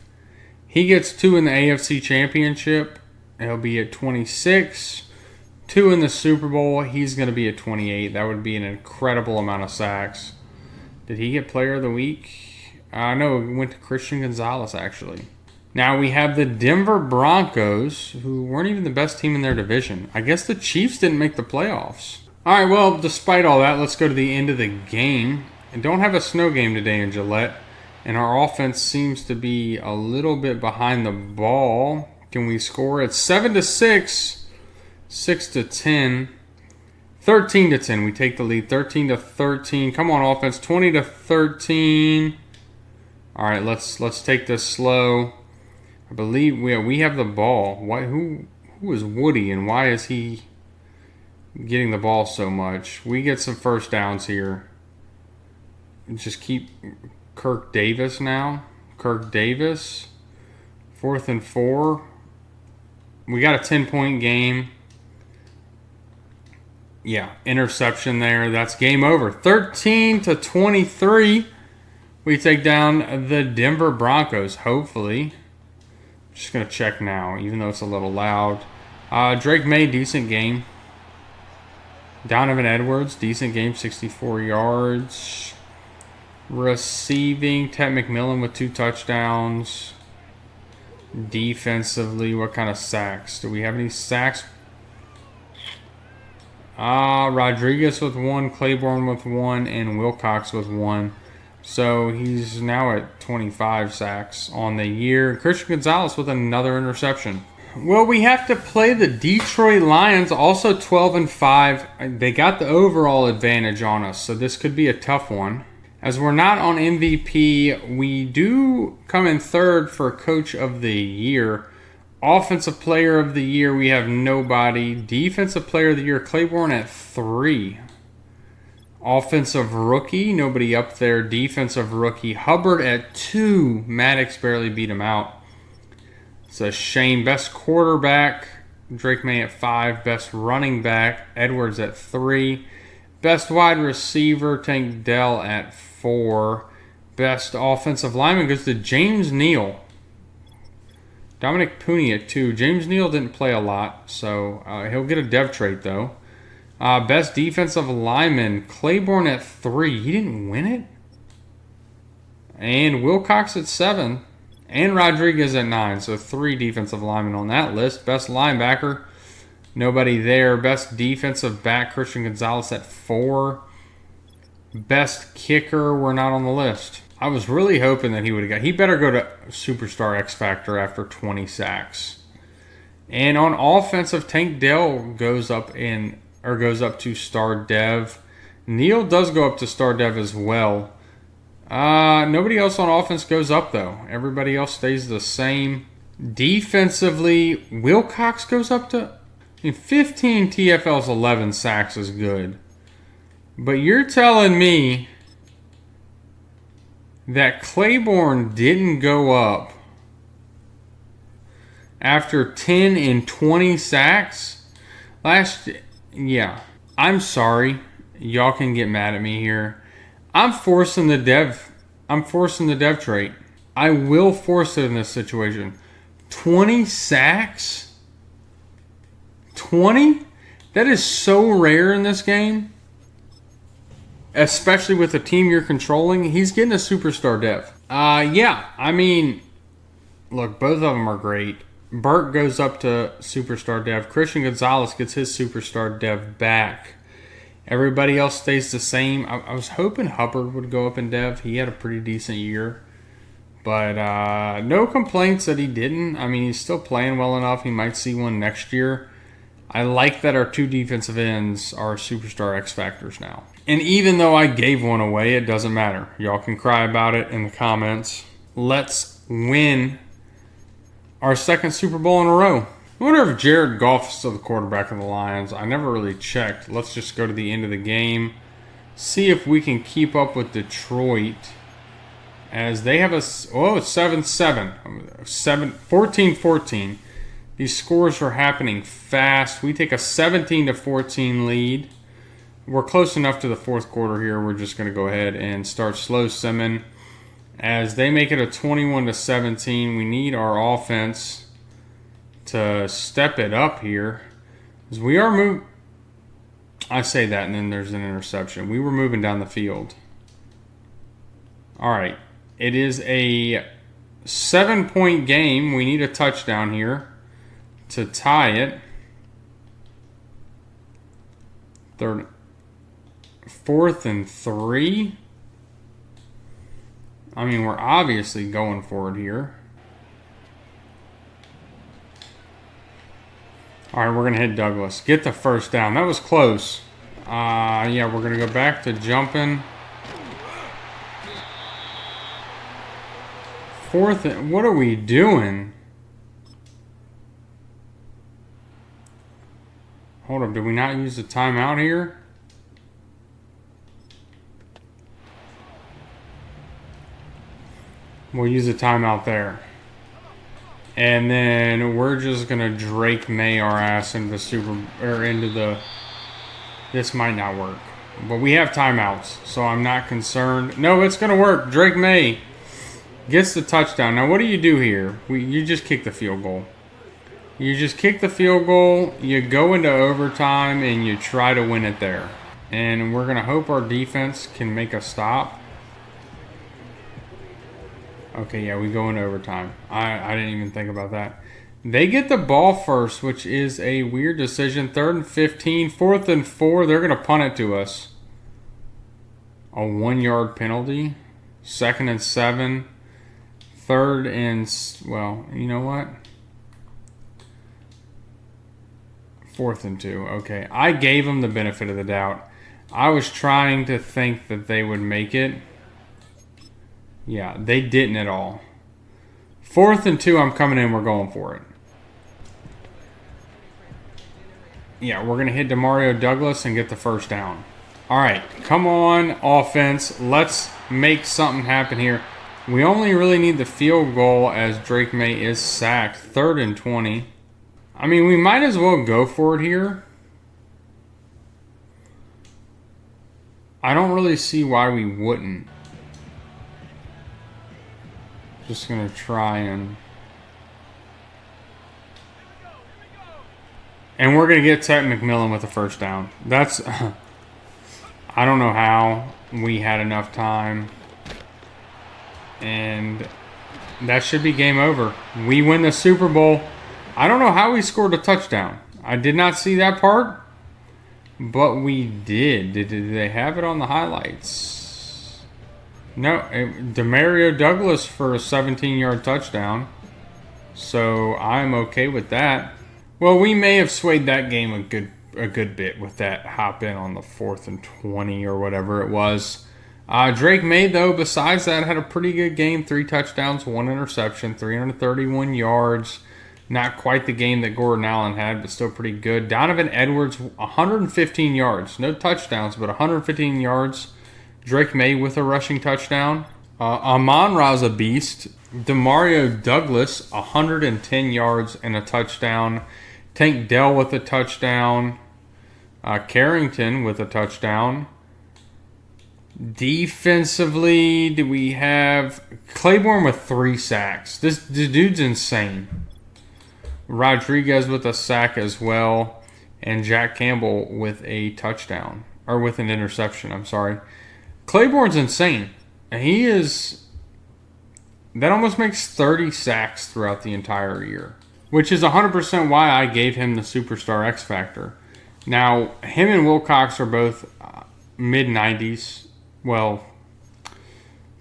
he gets 2 in the AFC Championship, he'll be at 26. 2 in the Super Bowl, he's going to be at 28. That would be an incredible amount of sacks. Did he get Player of the Week? No, it went to Christian Gonzalez, actually. Now we have the Denver Broncos, who weren't even the best team in their division. I guess the Chiefs didn't make the playoffs. All right, well, despite all that, let's go to the end of the game. And don't have a snow game today in Gillette. And our offense seems to be a little bit behind the ball. Can we score? It's 7-6, 6-10, 13-10. We take the lead, 13-13. Come on, offense, 20-13. All right, let's take this slow. I believe we have the ball. Who is Woody, and why is he getting the ball so much? We get some first downs here. Just keep Kirk Davis now. Kirk Davis 4th and 4. We got a 10-point game. Yeah, interception there. That's game over. 13-23. We take down the Denver Broncos, hopefully. Just going to check now, even though it's a little loud. Drake May, decent game. Donovan Edwards, decent game, 64 yards. Receiving, Ted McMillan with 2 touchdowns. Defensively, what kind of sacks? Do we have any sacks? Rodriguez with 1, Claiborne with 1, and Wilcox with 1. So he's now at 25 sacks on the year. Christian Gonzalez with another interception. Well, we have to play the Detroit Lions, also 12-5. They got the overall advantage on us, so this could be a tough one. As we're not on MVP, we do come in 3rd for Coach of the Year. Offensive Player of the Year, we have nobody. Defensive Player of the Year, Claiborne at 3. Offensive Rookie, nobody up there. Defensive Rookie, Hubbard at 2. Maddox barely beat him out. It's a shame. Best quarterback, Drake May at 5. Best running back, Edwards at 3. Best wide receiver, Tank Dell at 4. Best offensive lineman goes to James Neal. Dominic Pooney at 2. James Neal didn't play a lot, so he'll get a dev trait, though. Best defensive lineman, Claiborne at 3. He didn't win it? And Wilcox at 7. And Rodriguez at 9. So 3 defensive linemen on that list. Best linebacker, nobody there. Best defensive back, Christian Gonzalez at 4. Best kicker, we're not on the list. I was really hoping that he would have got... He better go to Superstar X Factor after 20 sacks. And on offensive, Tank Dell goes up to Star Dev. Neal does go up to Star Dev as well. Nobody else on offense goes up, though. Everybody else stays the same. Defensively, Wilcox goes up to... 15 TFLs, 11 sacks is good. But you're telling me that Claiborne didn't go up after 10 and 20 sacks? Yeah. I'm sorry. Y'all can get mad at me here. I'm forcing the dev trait. I will force it in this situation. 20 sacks? 20? That is so rare in this game. Especially with the team you're controlling. He's getting a superstar dev. Yeah, I mean, look, both of them are great. Burt goes up to superstar dev. Christian Gonzalez gets his superstar dev back. Everybody else stays the same. I was hoping Hubbard would go up in dev. He had a pretty decent year. But no complaints that he didn't. I mean, he's still playing well enough. He might see one next year. I like that our 2 defensive ends are superstar X Factors now. And even though I gave one away, it doesn't matter. Y'all can cry about it in the comments. Let's win our 2nd Super Bowl in a row. I wonder if Jared Goff is still the quarterback of the Lions. I never really checked. Let's just go to the end of the game. See if we can keep up with Detroit. As they have it's 7-7. 14-14. These scores are happening fast. We take a 17-14 lead. We're close enough to the 4th quarter here. We're just going to go ahead and start slow simming. As they make it a 21-17, we need our offense to step it up here. As we are moving... I say that, and then there's an interception. We were moving down the field. All right. It is a 7-point game. We need a touchdown here to tie it. 4th and 3. I mean, we're obviously going for it here. All right, we're going to hit Douglas. Get the first down. That was close. Yeah, we're going to go back to jumping. 4th and... What are we doing? Hold up. Did we not use the timeout here? We'll use a timeout there. And then we're just gonna Drake May our ass into the this might not work. But we have timeouts, so I'm not concerned. No, it's gonna work. Drake May gets the touchdown. Now what do you do here? You just kick the field goal. You just kick the field goal, you go into overtime, and you try to win it there. And we're gonna hope our defense can make a stop. Okay, yeah, we go into overtime. I didn't even think about that. They get the ball first, which is a weird decision. 3rd and 15, 4th and 4. They're going to punt it to us. A 1-yard penalty. 2nd and 7. 3rd and, well, you know what? 4th and 2. Okay, I gave them the benefit of the doubt. I was trying to think that they would make it. Yeah, they didn't at all. 4th and 2, I'm coming in. We're going for it. Yeah, we're going to hit Demario Douglas and get the first down. All right, come on, offense. Let's make something happen here. We only really need the field goal as Drake May is sacked. 3rd and 20. I mean, we might as well go for it here. I don't really see why we wouldn't. Just going to try and we're going to get Ted McMillan with the first down. That's, I don't know how we had enough time. And that should be game over. We win the Super Bowl. I don't know how we scored a touchdown. I did not see that part, but we did. Did they have it on the highlights? No, Demario Douglas for a 17-yard touchdown. So I'm okay with that. Well, we may have swayed that game a good bit with that hop in on the 4th and 20 or whatever it was. Drake May, though, besides that, had a pretty good game. 3 touchdowns, 1 interception, 331 yards. Not quite the game that Gordon Allen had, but still pretty good. Donovan Edwards, 115 yards. No touchdowns, but 115 yards. Drake May with a rushing touchdown. Amon-Ra's a beast. Demario Douglas, 110 yards and a touchdown. Tank Dell with a touchdown. Carrington with a touchdown. Defensively, do we have Claiborne with 3 sacks? This dude's insane. Rodriguez with a sack as well. And Jack Campbell with a touchdown. Or with an interception, I'm sorry. Claiborne's insane. He is... That almost makes 30 sacks throughout the entire year. Which is 100% why I gave him the Superstar X Factor. Now, him and Wilcox are both mid-90s. Well,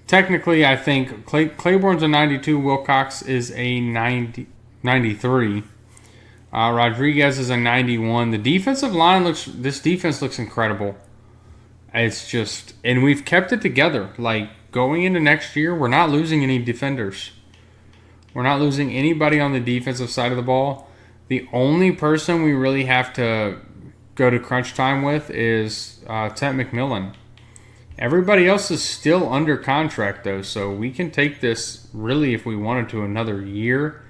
technically I think Claiborne's a 92. Wilcox is a 93. Rodriguez is a 91. The defensive line this defense looks incredible. It's just, and we've kept it together. Like, going into next year, we're not losing any defenders. We're not losing anybody on the defensive side of the ball. The only person we really have to go to crunch time with is Ted McMillan. Everybody else is still under contract, though, so we can take this, really, if we wanted to, another year.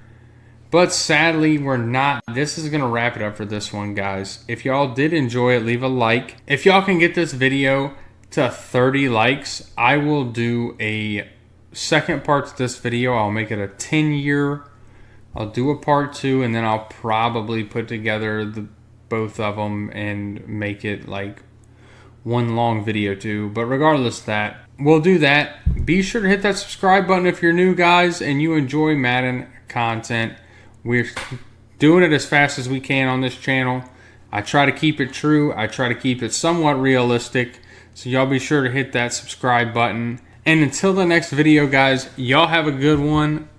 But sadly, we're not. This is going to wrap it up for this one, guys. If y'all did enjoy it, leave a like. If y'all can get this video to 30 likes, I will do a second part to this video. I'll make it a 10-year. I'll do a part 2, and then I'll probably put together both of them and make it like one long video too. But regardless of that, we'll do that. Be sure to hit that subscribe button if you're new, guys, and you enjoy Madden content. We're doing it as fast as we can on this channel. I try to keep it true. I try to keep it somewhat realistic. So y'all be sure to hit that subscribe button. And until the next video, guys, y'all have a good one.